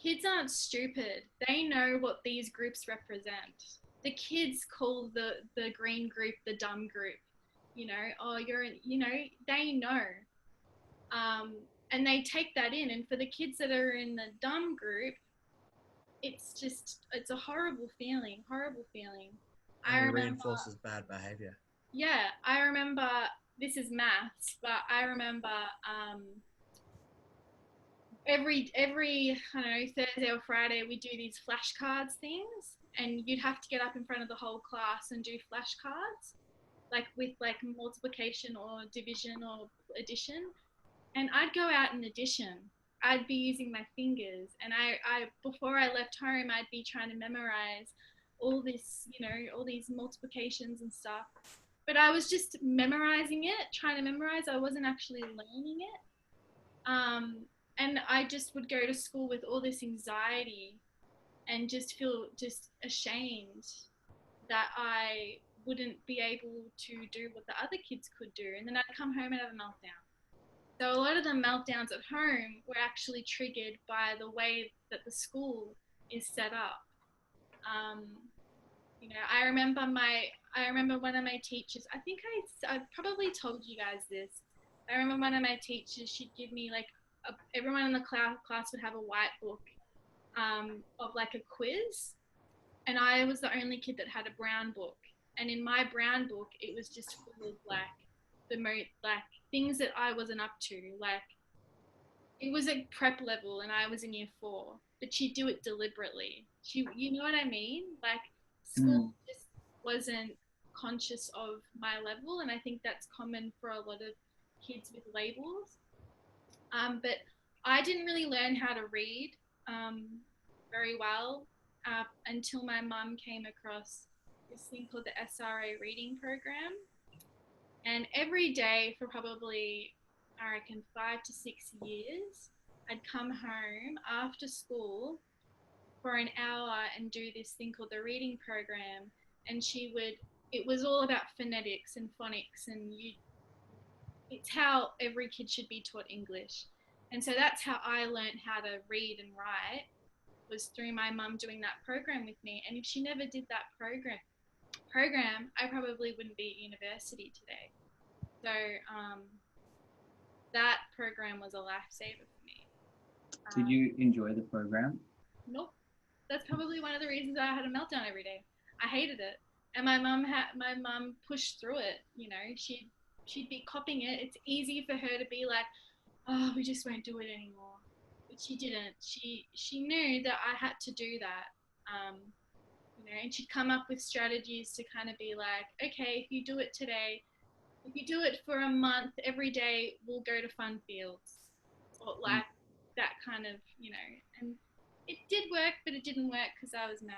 kids aren't stupid. They know what these groups represent. The kids call the green group the dumb group. They know. And they take that in. And for the kids that are in the dumb group, it's a horrible feeling. And it reinforces bad behavior. Yeah, I remember, this is maths, but I remember every I don't know, Thursday or Friday we do these flashcards things, and you'd have to get up in front of the whole class and do flashcards, like with like multiplication or division or addition. And I'd go out in addition. I'd be using my fingers, and I before I left home, I'd be trying to memorize all this, all these multiplications and stuff. But I was just memorizing it, trying to memorize. I wasn't actually learning it. And I just would go to school with all this anxiety and just feel just ashamed that I wouldn't be able to do what the other kids could do, and then I'd come home and have a meltdown. So a lot of the meltdowns at home were actually triggered by the way that the school is set up. You know, I remember one of my teachers. I think I probably told you guys this. I remember one of my teachers. She'd give me like everyone in the class would have a white book of like a quiz, and I was the only kid that had a brown book. And in my brown book, it was just full of like things that I wasn't up to. Like it was a prep level, and I was in year 4. But she'd do it deliberately. You know what I mean? Like school just wasn't conscious of my level, and I think that's common for a lot of kids with labels. But I didn't really learn how to read very well until my mum came across this thing called the SRA reading program. And every day for probably, I reckon, 5 to 6 years, I'd come home after school for an hour and do this thing called the reading program. And it was all about phonetics and phonics, and it's how every kid should be taught English. And so that's how I learned how to read and write, was through my mum doing that program with me. And if she never did that program, I probably wouldn't be at university today. So that program was a lifesaver for me. Did you enjoy the program? Nope. That's probably one of the reasons I had a meltdown every day. I hated it. And my mum pushed through it. You know, she'd be copying it. It's easy for her to be like, oh, we just won't do it anymore. But she didn't. She knew that I had to do that. You know, and she'd come up with strategies to kind of be like, okay, if you do it today, if you do it for a month, every day we'll go to fun fields, or like that kind of, you know. And it did work, but it didn't work because I was mad.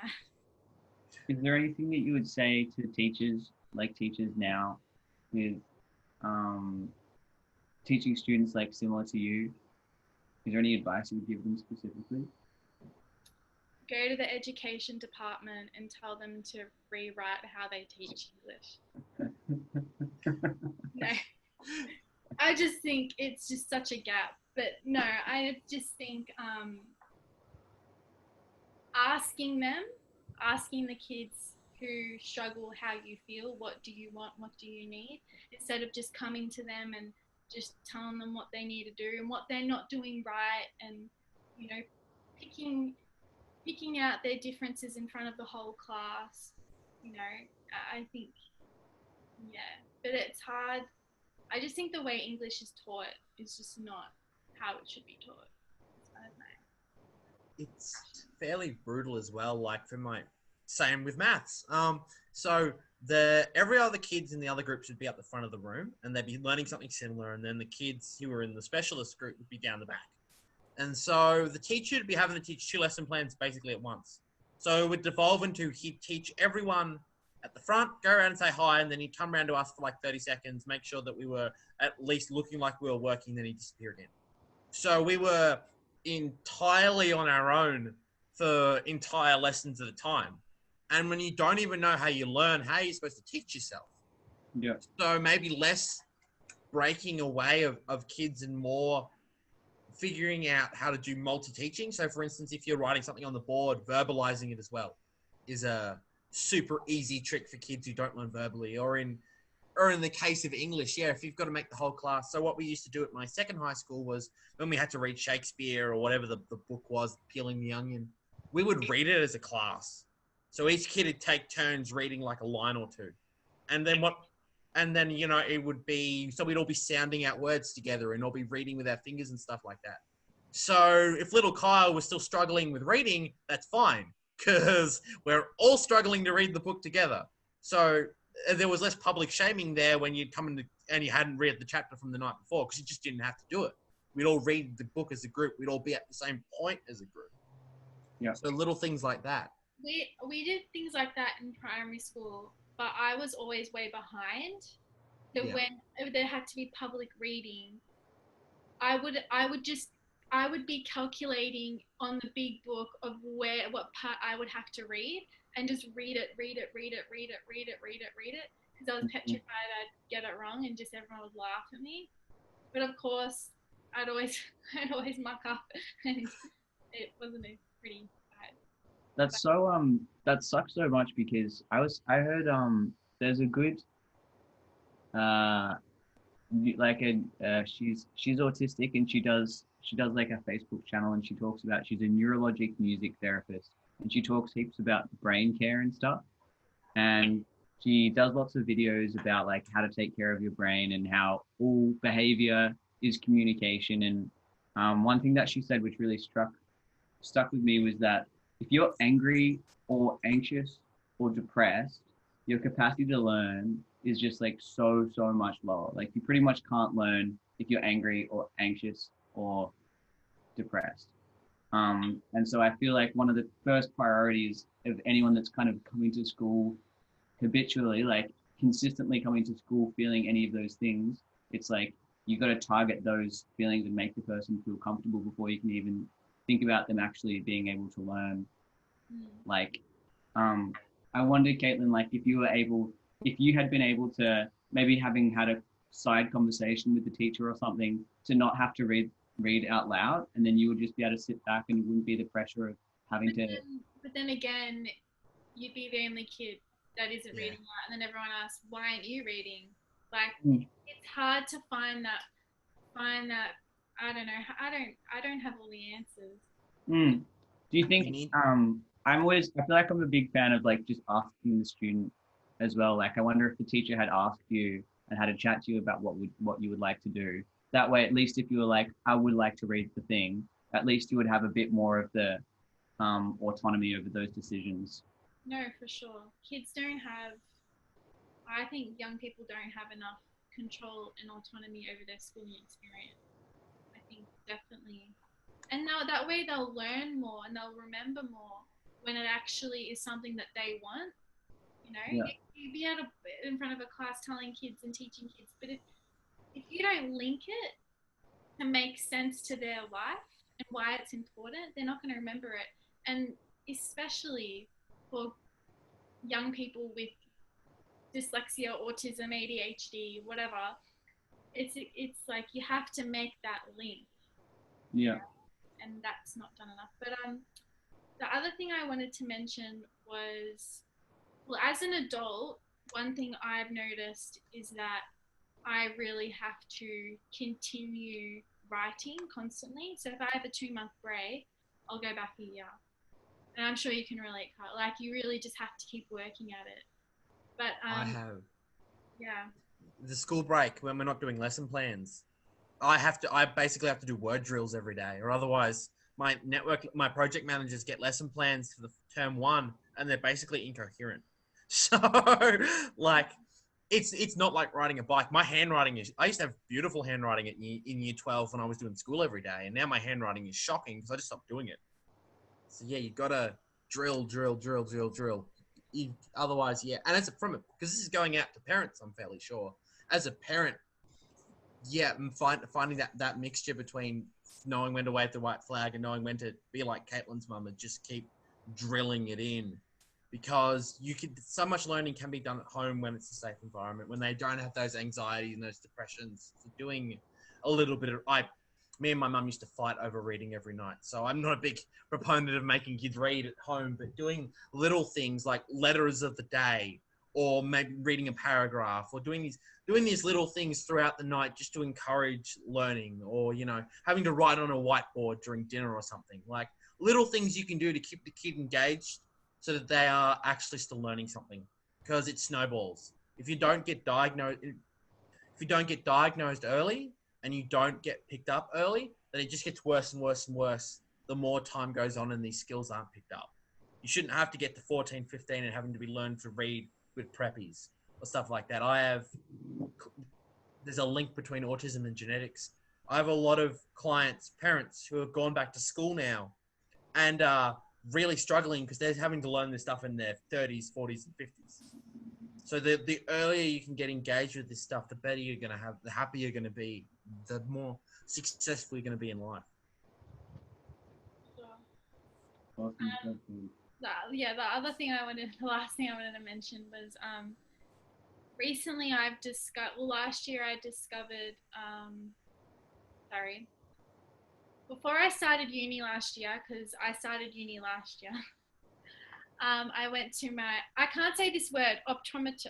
Is there anything that you would say to teachers now with teaching students like similar to you? Is there any advice you would give them specifically? Go to the education department and tell them to rewrite how they teach English. No, I just think it's just such a gap. But no, I just think asking the kids who struggle how you feel, what do you want, what do you need, instead of just coming to them and just telling them what they need to do and what they're not doing right, and, you know, picking out their differences in front of the whole class. You know, I think, yeah, but it's hard. I just think the way English is taught is just not how it should be taught. It's fairly brutal as well, like for my same with maths. So every other kids in the other groups would be up the front of the room, and they'd be learning something similar, and then the kids who were in the specialist group would be down the back. And so the teacher would be having to teach 2 lesson plans basically at once. So it would devolve into he'd teach everyone at the front, go around and say hi, and then he'd come around to us for like 30 seconds, make sure that we were at least looking like we were working, then he'd disappear again. So we were entirely on our own for entire lessons at a time. And when you don't even know how you learn, how are you supposed to teach yourself? Yeah. So maybe less breaking away of kids and more figuring out how to do multi-teaching. So for instance, if you're writing something on the board, verbalizing it as well is a super easy trick for kids who don't learn verbally, or in the case of English, yeah, if you've got to make the whole class. So what we used to do at my second high school was when we had to read Shakespeare or whatever the book was, Peeling the Onion, we would read it as a class. So each kid would take turns reading like a line or two. And then you know, it would be, so we'd all be sounding out words together and all be reading with our fingers and stuff like that. So if little Kyle was still struggling with reading, that's fine, because we're all struggling to read the book together. So there was less public shaming there when you'd come in and you hadn't read the chapter from the night before, because you just didn't have to do it. We'd all read the book as a group. We'd all be at the same point as a group. Yeah. So little things like that. We did things like that in primary school, but I was always way behind. So when there had to be public reading, I would be calculating on the big book of what part I would have to read. and just read it, because I was petrified I'd get it wrong and just everyone would laugh at me. But of course, I'd always muck up, and it wasn't pretty bad. That sucks so much because I heard there's a good she's autistic and she does like a Facebook channel, and she talks about, she's a neurologic music therapist, and she talks heaps about brain care and stuff, and she does lots of videos about like how to take care of your brain and how all behavior is communication. And one thing that she said which really stuck with me was that if you're angry or anxious or depressed, your capacity to learn is just like so much lower. Like you pretty much can't learn if you're angry or anxious or depressed. And so I feel like one of the first priorities of anyone that's kind of coming to school habitually, like consistently coming to school feeling any of those things, it's like you got to target those feelings and make the person feel comfortable before you can even think about them actually being able to learn. Like, I wonder, Caitlin, like if you had been able to, maybe having had a side conversation with the teacher or something, to not have to read out loud, and then you would just be able to sit back and it wouldn't be the pressure of having But then again, you'd be the only kid that isn't reading out, and then everyone asks, why aren't you reading? Like, it's hard to find that, I don't know, I don't have all the answers. Do you think, I feel like I'm a big fan of like just asking the student as well. Like, I wonder if the teacher had asked you and had a chat to you about what you would like to do. That way, at least if you were like, I would like to read the thing, at least you would have a bit more of the autonomy over those decisions. No, for sure. I think young people don't have enough control and autonomy over their schooling experience. I think definitely. And now that way they'll learn more and they'll remember more when it actually is something that they want. You know, you'd be in front of a class telling kids and teaching kids, but if you don't link it to make sense to their life and why it's important, they're not going to remember it. And especially for young people with dyslexia, autism, ADHD, whatever, it's like you have to make that link. Yeah. And that's not done enough. But the other thing I wanted to mention was, well, as an adult, one thing I've noticed is that I really have to continue writing constantly. So if I have a 2-month break, I'll go back a year. And I'm sure you can relate, Carl. Like, you really just have to keep working at it. But I have. Yeah. The school break, when we're not doing lesson plans, I basically have to do word drills every day, or otherwise my project managers get lesson plans for the term 1 and they're basically incoherent. So like, it's not like riding a bike. My handwriting I used to have beautiful handwriting in year 12 when I was doing school every day. And now my handwriting is shocking because I just stopped doing it. So yeah, you got to drill. Otherwise, yeah. And because this is going out to parents, I'm fairly sure. As a parent, yeah, finding that mixture between knowing when to wave the white flag and knowing when to be like Caitlin's mum and just keep drilling it in, because so much learning can be done at home when it's a safe environment, when they don't have those anxieties and those depressions. So doing a little bit of me and my mum used to fight over reading every night, so I'm not a big proponent of making kids read at home, but doing little things like letters of the day, or maybe reading a paragraph, or doing these little things throughout the night just to encourage learning, or, you know, having to write on a whiteboard during dinner or something. Like, little things you can do to keep the kid engaged so that they are actually still learning something, because it snowballs. If you don't get diagnosed early and you don't get picked up early, then it just gets worse and worse and worse the more time goes on and these skills aren't picked up. You shouldn't have to get to 14, 15 and having to be learned to read with preppies or stuff like that. There's a link between autism and genetics. I have a lot of parents who have gone back to school now and are really struggling because they're having to learn this stuff in their 30s, 40s, and 50s. So the earlier you can get engaged with this stuff, the better you're going to have, the happier you're going to be, the more successful you're going to be in life. Awesome. the last thing I wanted to mention was recently last year I discovered, before I started uni last year, because I started uni last year, I went to I can't say this word, optometrist.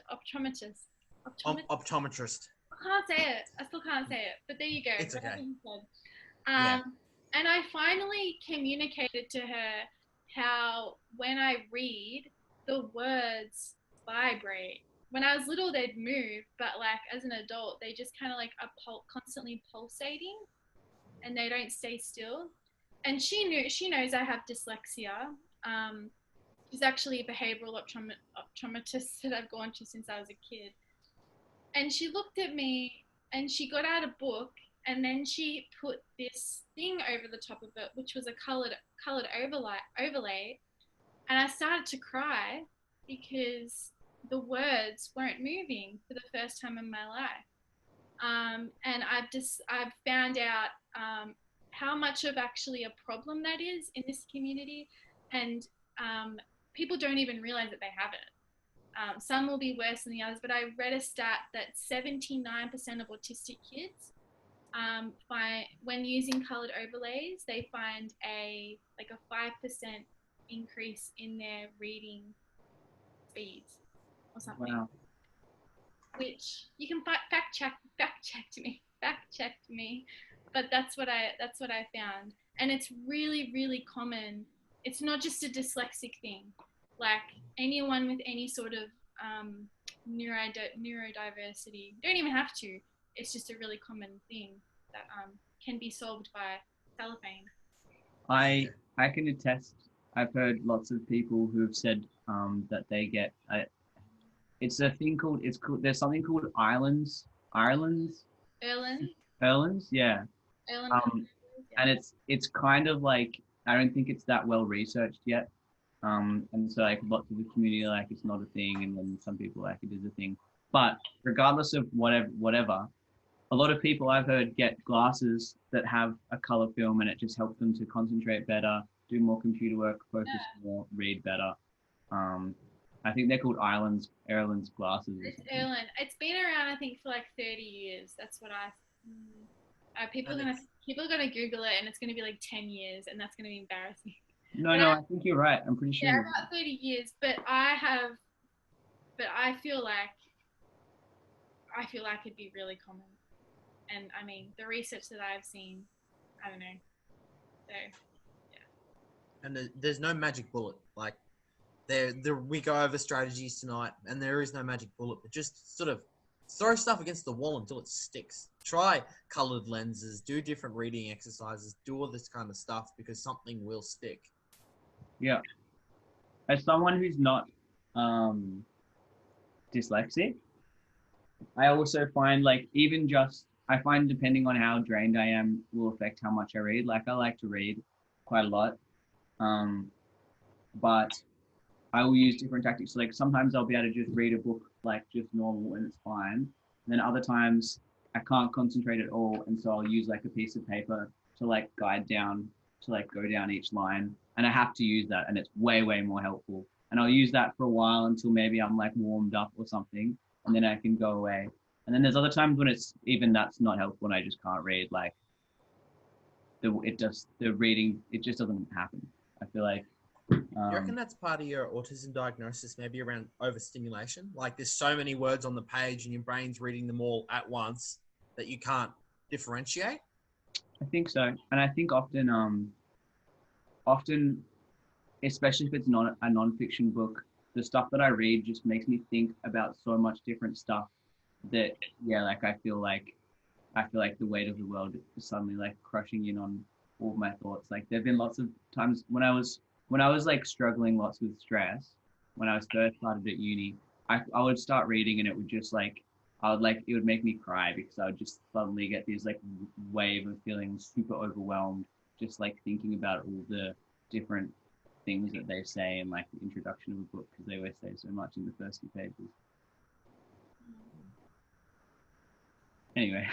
Optometrist. I can't say it. I still can't say it, but there you go. It's okay. Yeah. And I finally communicated to her how when I read, the words vibrate. When I was little, they'd move, but like as an adult, they just kind of like are constantly pulsating, and they don't stay still. And she knows I have dyslexia. She's actually a behavioral optometrist that I've gone to since I was a kid. And she looked at me and she got out a book, and then she put this thing over the top of it, which was a colored overlay. And I started to cry because the words weren't moving for the first time in my life. And I've found out how much of actually a problem that is in this community, and people don't even realize that they have it. Some will be worse than the others, but I read a stat that 79% of autistic kids when using colored overlays, they find a 5% increase in their reading speeds or something. Wow. Which you can fact check me, but that's what I found, and it's really, really common. It's not just a dyslexic thing. Like anyone with any sort of neurodiversity, don't even have to. It's just a really common thing that can be solved by cellophane. I can attest. I've heard lots of people who've said that they get it's a thing called there's something called Erlands, yeah. And it's kind of like, I don't think it's that well researched yet. And so like lots of the community like it's not a thing, and then some people like it is a thing. But regardless of whatever, a lot of people I've heard get glasses that have a color film, and it just helps them to concentrate better, do more computer work, focus more, read better. I think they're called Erlands glasses. It's Erland. It's been around, I think, for like 30 years. That's what people are gonna Google it, and it's gonna be like 10 years, and that's gonna be embarrassing. No, I think you're right. I'm pretty sure. Yeah, about 30 years. But I feel like it'd be really common. And I mean, the research that I've seen, I don't know. So, yeah. And there's no magic bullet. Like, we go over strategies tonight, and there is no magic bullet. But just sort of throw stuff against the wall until it sticks. Try colored lenses, do different reading exercises, do all this kind of stuff, because something will stick. Yeah. As someone who's not dyslexic, I also find like I find depending on how drained I am will affect how much I read. Like I like to read quite a lot, but I will use different tactics. So, like sometimes I'll be able to just read a book like just normal and it's fine. And then other times I can't concentrate at all, and so I'll use like a piece of paper to like guide down, to like go down each line. And I have to use that, and it's way, way more helpful. And I'll use that for a while until maybe I'm like warmed up or something, and then I can go away. And then there's other times when that's not helpful, and I just can't read. Like the reading, it just doesn't happen. I feel like. You reckon that's part of your autism diagnosis, maybe around overstimulation? Like there's so many words on the page and your brain's reading them all at once that you can't differentiate? I think so. And I think often, especially if it's not a non-fiction book, the stuff that I read just makes me think about so much different stuff that, yeah, like I feel like the weight of the world is suddenly like crushing in on all of my thoughts. Like there've been lots of times when I was like struggling lots with stress, when I was first started at uni, I would start reading, and it would just like, it would make me cry, because I would just suddenly get this like wave of feeling super overwhelmed, just like thinking about all the different things that they say in like the introduction of a book, because they always say so much in the first few pages. Anyway.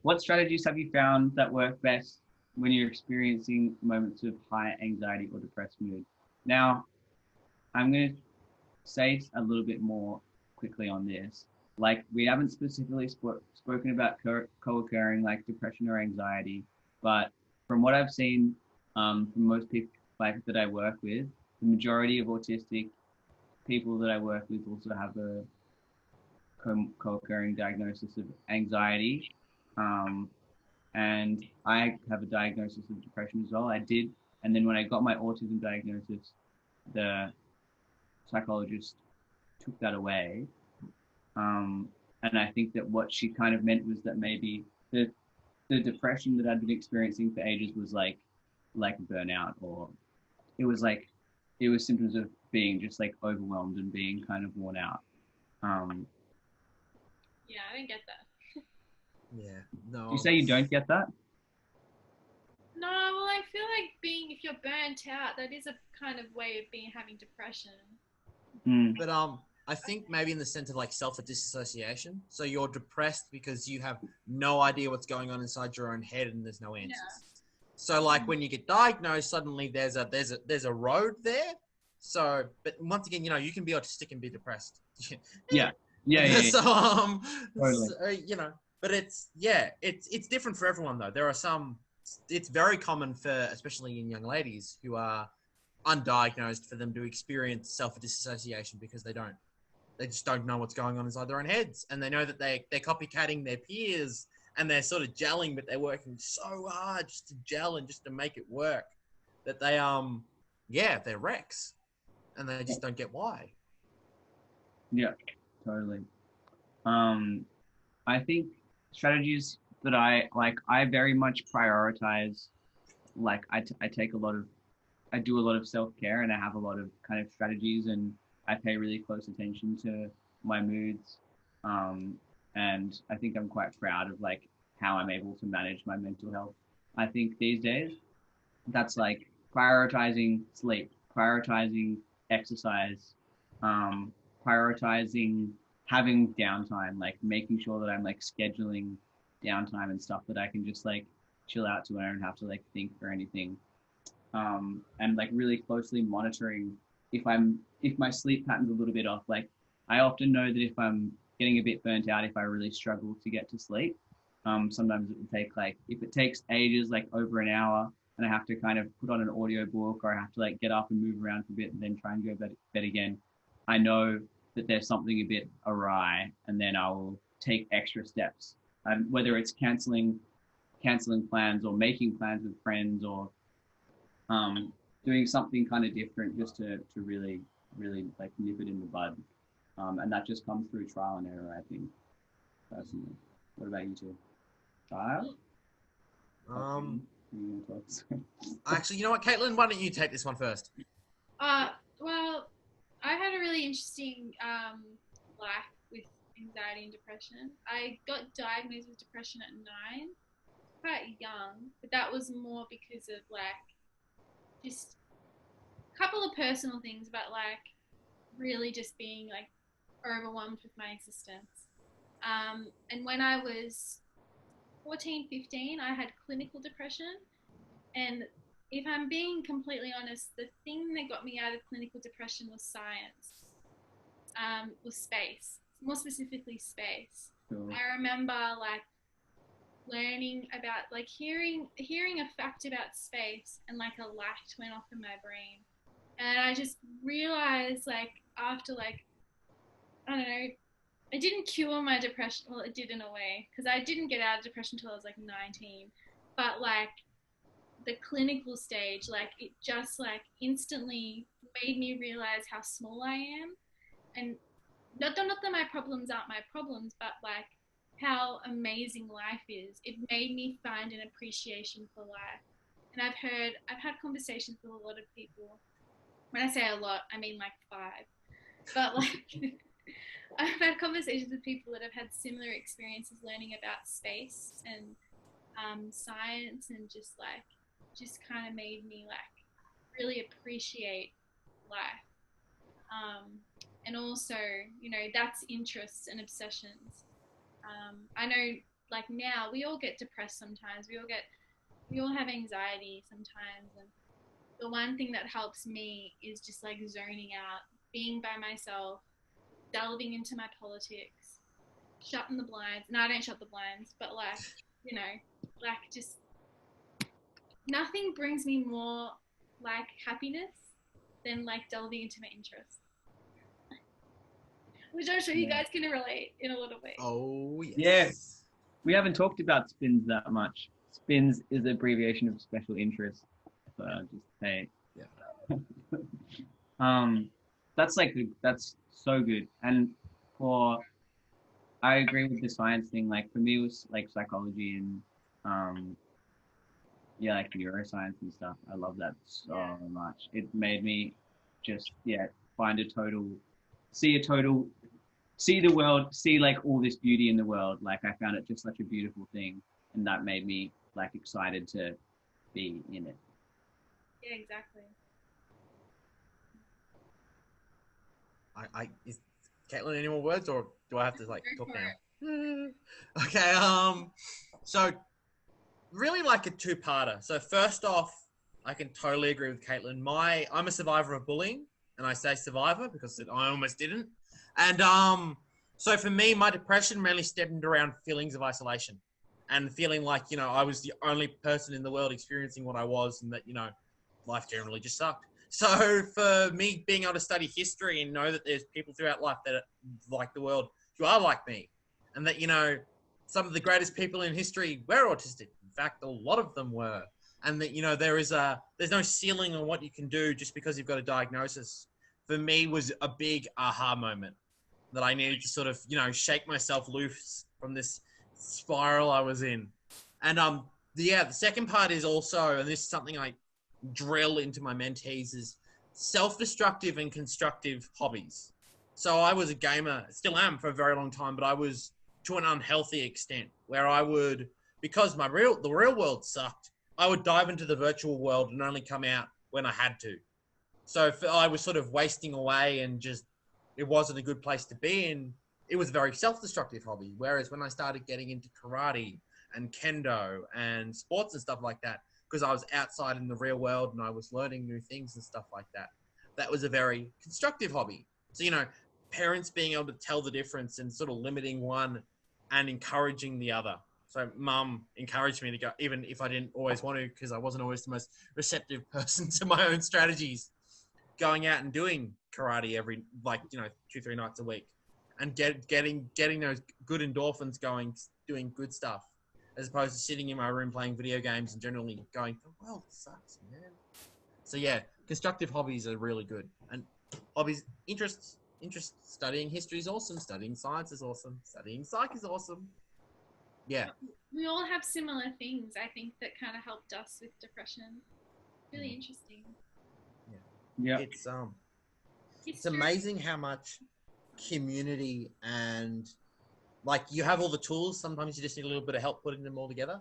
What strategies have you found that work best when you're experiencing moments of high anxiety or depressed mood. Now, I'm going to say a little bit more quickly on this. Like, we haven't specifically spoken about co-occurring like depression or anxiety, but from what I've seen from most people like that I work with, the majority of autistic people that I work with also have a co-occurring diagnosis of anxiety. And I have a diagnosis of depression as well. I did. And then when I got my autism diagnosis, the psychologist took that away. And I think that what she kind of meant was that maybe the depression that I'd been experiencing for ages was like burnout, or it was symptoms of being just like overwhelmed and being kind of worn out. Yeah, I didn't get that. Yeah, no. You say you don't get that? No, well, I feel like if you're burnt out, that is a kind of way of having depression. But I think maybe in the sense of like SelfA Disassociation. So you're depressed because you have no idea what's going on inside your own head and there's no answers. Yeah. So like when you get diagnosed, suddenly there's a road there. So, but once again, you can be autistic and be depressed. Yeah. So, totally. So, but it's different for everyone though. There are some, it's very common for, especially in young ladies who are undiagnosed, for them to experience SelfA Disassociation because they just don't know what's going on inside their own heads. And they know that they're copycatting their peers and they're sort of gelling, but they're working so hard just to gel and just to make it work that they're wrecks and they just don't get why. Yeah, totally. I think strategies that I very much prioritize, like I do a lot of self-care, and I have a lot of kind of strategies, and I pay really close attention to my moods. And I think I'm quite proud of like how I'm able to manage my mental health. I think these days that's like prioritizing sleep, prioritizing exercise, prioritizing having downtime, like making sure that I'm like scheduling downtime and stuff that I can just like chill out to, and I don't have to like think or anything. And like really closely monitoring if my sleep pattern's a little bit off. Like I often know that if I'm getting a bit burnt out, if I really struggle to get to sleep, sometimes it will take if it takes ages, like over an hour, and I have to kind of put on an audio book, or I have to like get up and move around for a bit and then try and go to bed again, I know that there's something a bit awry, and then I will take extra steps, whether it's canceling plans or making plans with friends, or doing something kind of different just to really like nip it in the bud. And that just comes through trial and error, I think, personally. What about you two? Trial? Actually, you know what, Caitlin, why don't you take this one first? Well, I had a really interesting life with anxiety and depression. I got diagnosed with depression at 9, quite young, but that was more because of like just a couple of personal things, but like really just being like overwhelmed with my existence. And when I was 14, 15, I had clinical depression. And if I'm being completely honest, the thing that got me out of clinical depression was science, was space, more specifically space. Cool. I remember like learning about, like hearing a fact about space, and like a light went off in my brain. And I just realized, like, after like, I don't know, it didn't cure my depression. Well, it did in a way, because I didn't get out of depression until I was like 19. But like the clinical stage, like it just like instantly made me realize how small I am. And not that my problems aren't my problems, but like how amazing life is. It made me find an appreciation for life. And I've had conversations with a lot of people. When I say a lot, I mean like 5. But like I've had conversations with people that have had similar experiences learning about space and science, and just kind of made me like really appreciate life. And also, you know, that's interests and obsessions. I know like now we all get depressed sometimes. We all get we all have anxiety sometimes, and the one thing that helps me is just like zoning out, being by myself, delving into my politics, shutting the blinds. No, I don't shut the blinds, but like, you know, like just nothing brings me more like happiness than like delving into my interests. Which I'm sure you guys can relate in a little bit. Oh, yes. Yeah. We haven't talked about spins that much. Spins is an abbreviation of special interest. So I'll just say. Yeah. That's so good. And I agree with the science thing. Like for me, it was like psychology and like neuroscience and stuff. I love that so much. It made me just find see the world, see like all this beauty in the world. Like I found it just such a beautiful thing, and that made me like excited to be in it. Yeah, exactly. Is Caitlin any more words, or do I have to like talk now? Okay. So really like a two-parter. So first off, I can totally agree with Caitlin. I'm a survivor of bullying, and I say survivor because I almost didn't. And so for me, my depression mainly stemmed around feelings of isolation and feeling like, you know, I was the only person in the world experiencing what I was, and that, you know, life generally just sucked. So for me, being able to study history and know that there's people throughout life that are like the world who are like me, and that, you know, some of the greatest people in history were autistic. In fact, a lot of them were. And that, you know, there's no ceiling on what you can do just because you've got a diagnosis. For me, was a big aha moment that I needed to sort of, you know, shake myself loose from this spiral I was in. And the second part is also, and this is something I drill into my mentees, is self-destructive and constructive hobbies. So I was a gamer, still am for a very long time, but I was to an unhealthy extent where I would, because the real world sucked, I would dive into the virtual world and only come out when I had to. So I was sort of wasting away, and just, it wasn't a good place to be in. It was a very self-destructive hobby. Whereas when I started getting into karate and kendo and sports and stuff like that, because I was outside in the real world and I was learning new things and stuff like that, that was a very constructive hobby. So, you know, parents being able to tell the difference and sort of limiting one and encouraging the other. So mum encouraged me to go, even if I didn't always want to, because I wasn't always the most receptive person to my own strategies, going out and doing karate every, like, you know, 2-3 nights a week, and getting those good endorphins going, doing good stuff, as opposed to sitting in my room playing video games and generally going, the world sucks, man. So yeah, constructive hobbies are really good. And hobbies, interests, studying history is awesome. Studying science is awesome. Studying psych is awesome. Yeah. We all have similar things, I think, that kind of helped us with depression. Really interesting. Yeah. It's amazing how much community and, like, you have all the tools. Sometimes you just need a little bit of help putting them all together.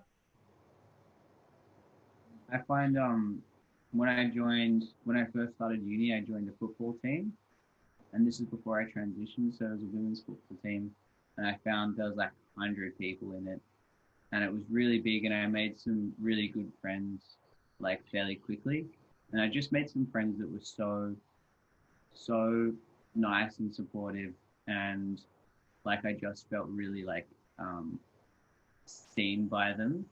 I find when I first started uni, I joined a football team, and this is before I transitioned. So it was a women's football team, and I found there was like 100 people in it, and it was really big, and I made some really good friends like fairly quickly, and I just made some friends that were so nice and supportive, and like I just felt really like seen by them.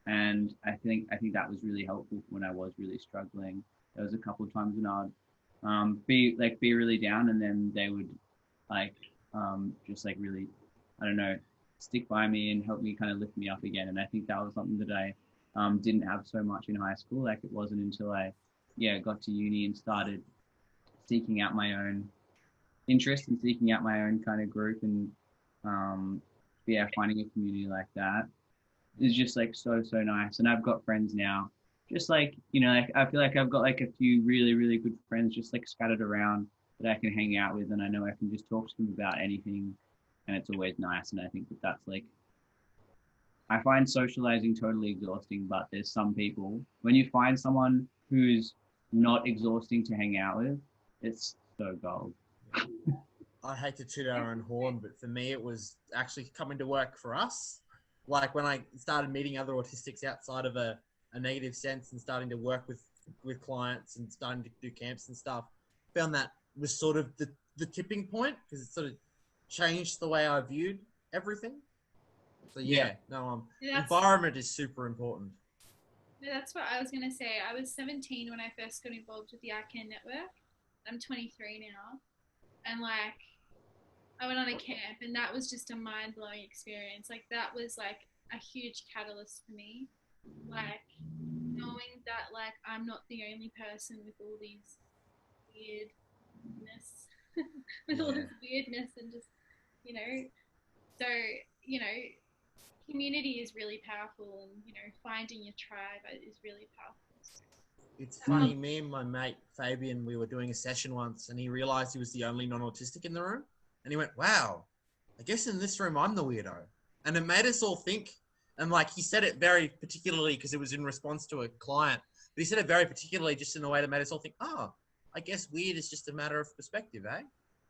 And I think that was really helpful when I was really struggling. There was a couple of times when I'd be really down, and then they would like just like really, I don't know, stick by me and help me kind of lift me up again. And I think that was something that I didn't have so much in high school. Like it wasn't until I got to uni and started seeking out my own interest and seeking out my own kind of group, and finding a community like that is just like so nice. And I've got friends now, just like, you know, like I feel like I've got like a few really, really good friends just like scattered around that I can hang out with, and I know I can just talk to them about anything, and it's always nice. And I think that that's like, I find socializing totally exhausting, but there's some people, when you find someone who's not exhausting to hang out with, it's so gold. I hate to toot our own horn, but for me, it was actually coming to work for us. Like when I started meeting other autistics outside of a a negative sense and starting to work with clients and starting to do camps and stuff, found that was sort of the tipping point, because it sort of changed the way I viewed everything. So environment is super important. That's what I was going to say. I was 17 when I first got involved with the Atkin network. I'm 23 now. And like, I went on a camp and that was just a mind-blowing experience. Like, that was like a huge catalyst for me. Like, knowing that like I'm not the only person with all these weirdness, all this weirdness, and just, so, community is really powerful, and finding your tribe is really powerful. It's funny, me and my mate Fabian, we were doing a session once and he realized he was the only non-autistic in the room, and he went, wow, I guess in this room I'm the weirdo. And it made us all think, and like he said it very particularly because it was in response to a client, but he said it very particularly just in a way that made us all think, oh, I guess weird is just a matter of perspective, eh?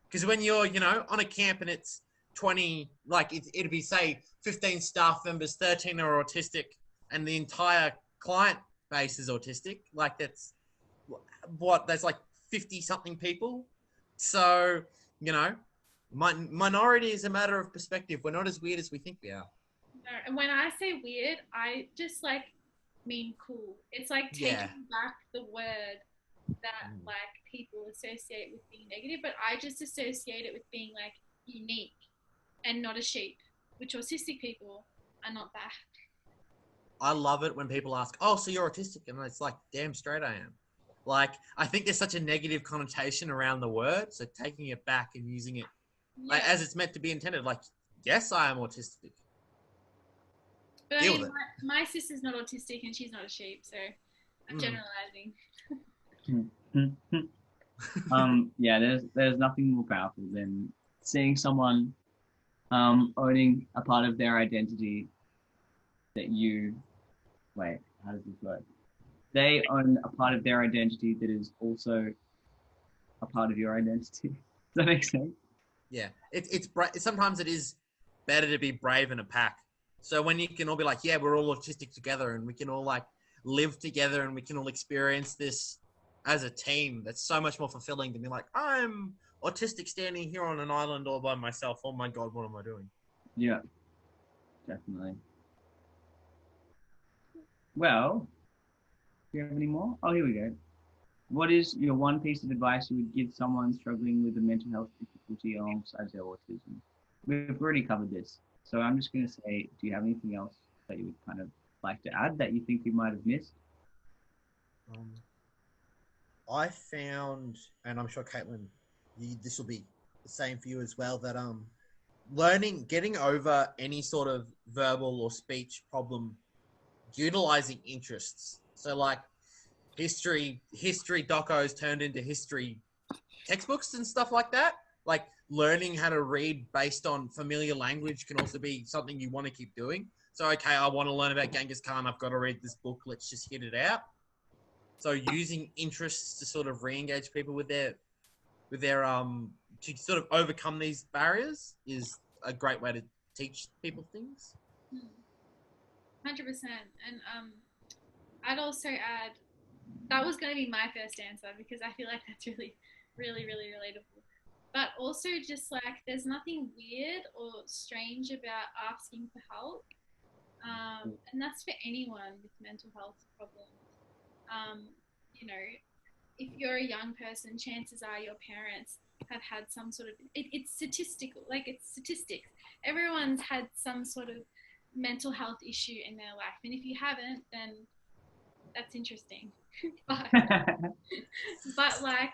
Because when you're on a camp and it's 20, like it'd be say 15 staff members, 13 are autistic, and the entire client base is autistic. Like that's like 50 something people. So, minority is a matter of perspective. We're not as weird as we think we are. No, and when I say weird, I just like mean cool. It's like taking back the word that like people associate with being negative, but I just associate it with being like unique and not a sheep, which autistic people are not that. I love it when people ask, oh, so you're autistic? And it's like, damn straight I am. Like, I think there's such a negative connotation around the word, so taking it back and using it like, as it's meant to be intended, like, yes, I am autistic. But I mean, my sister's not autistic and she's not a sheep, so I'm generalizing. There's nothing more powerful than seeing someone owning a part of their identity that how does this work? They own a part of their identity that is also a part of your identity. Does that make sense? Yeah, sometimes it is better to be brave in a pack. So when you can all be like, yeah, we're all autistic together and we can all like live together and we can all experience this as a team, that's so much more fulfilling than be like, I'm autistic standing here on an island all by myself. Oh my God, what am I doing? Yeah, definitely. Well, do you have any more? Oh, here we go. What is your one piece of advice you would give someone struggling with a mental health difficulty alongside their autism? We've already covered this, so I'm just going to say, do you have anything else that you would kind of like to add that you think you might have missed? I found, and I'm sure Caitlin, this will be the same for you as well, that getting over any sort of verbal or speech problem, utilizing interests. So like history docos turned into history textbooks and stuff like that. Like learning how to read based on familiar language can also be something you want to keep doing. So, okay, I want to learn about Genghis Khan. I've got to read this book. Let's just hit it out. So using interests to sort of re-engage people with their to sort of overcome these barriers is a great way to teach people things. 100%. And I'd also add, that was going to be my first answer because I feel like that's really, really, really relatable. But also just like there's nothing weird or strange about asking for help. And that's for anyone with mental health problems. If you're a young person, chances are your parents have had some sort of, it's statistical, like it's statistics. Everyone's had some sort of mental health issue in their life. And if you haven't, then that's interesting. but like,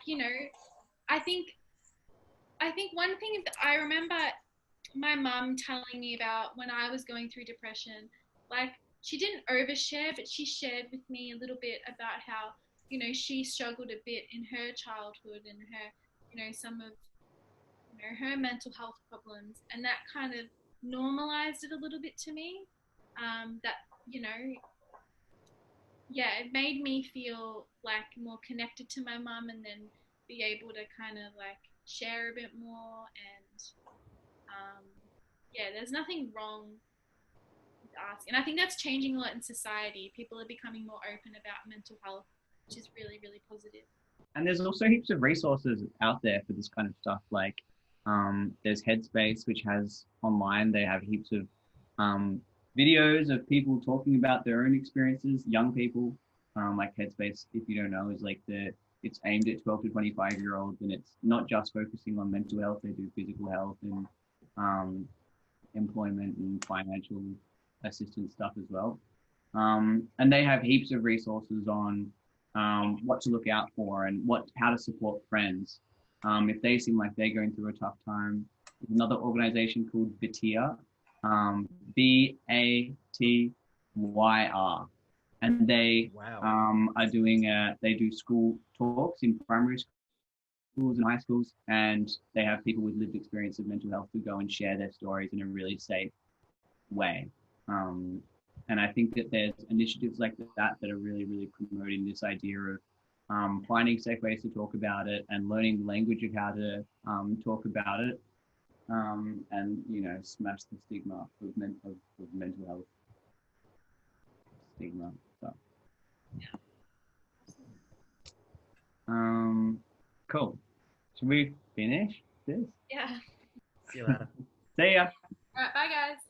I think one thing that I remember my mum telling me about when I was going through depression, like she didn't overshare, but she shared with me a little bit about how, she struggled a bit in her childhood and her, some of, her mental health problems. And that kind of normalized it a little bit to me. That, it made me feel like more connected to my mum and then be able to kind of like share a bit more. And there's nothing wrong ask. And I think that's changing a lot in society. People are becoming more open about mental health, which is really, really positive. And there's also heaps of resources out there for this kind of stuff. Like there's Headspace, which has online, they have heaps of videos of people talking about their own experiences, young people. Like Headspace, if you don't know, is like it's aimed at 12 to 25-year-olds, and it's not just focusing on mental health. They do physical health and employment and financial assistance stuff as well. And they have heaps of resources on what to look out for and how to support friends if they seem like they're going through a tough time. There's another organization called BATYR, BATYR, and they are doing they do school talks in primary schools and high schools, and they have people with lived experience of mental health who go and share their stories in a really safe way. And I think that there's initiatives like that are really, really promoting this idea of finding safe ways to talk about it and learning the language of how to talk about it, and, you know, smash the stigma of mental health stigma. So, cool. Should we finish this? Yeah. See you later. See ya. All right, bye guys.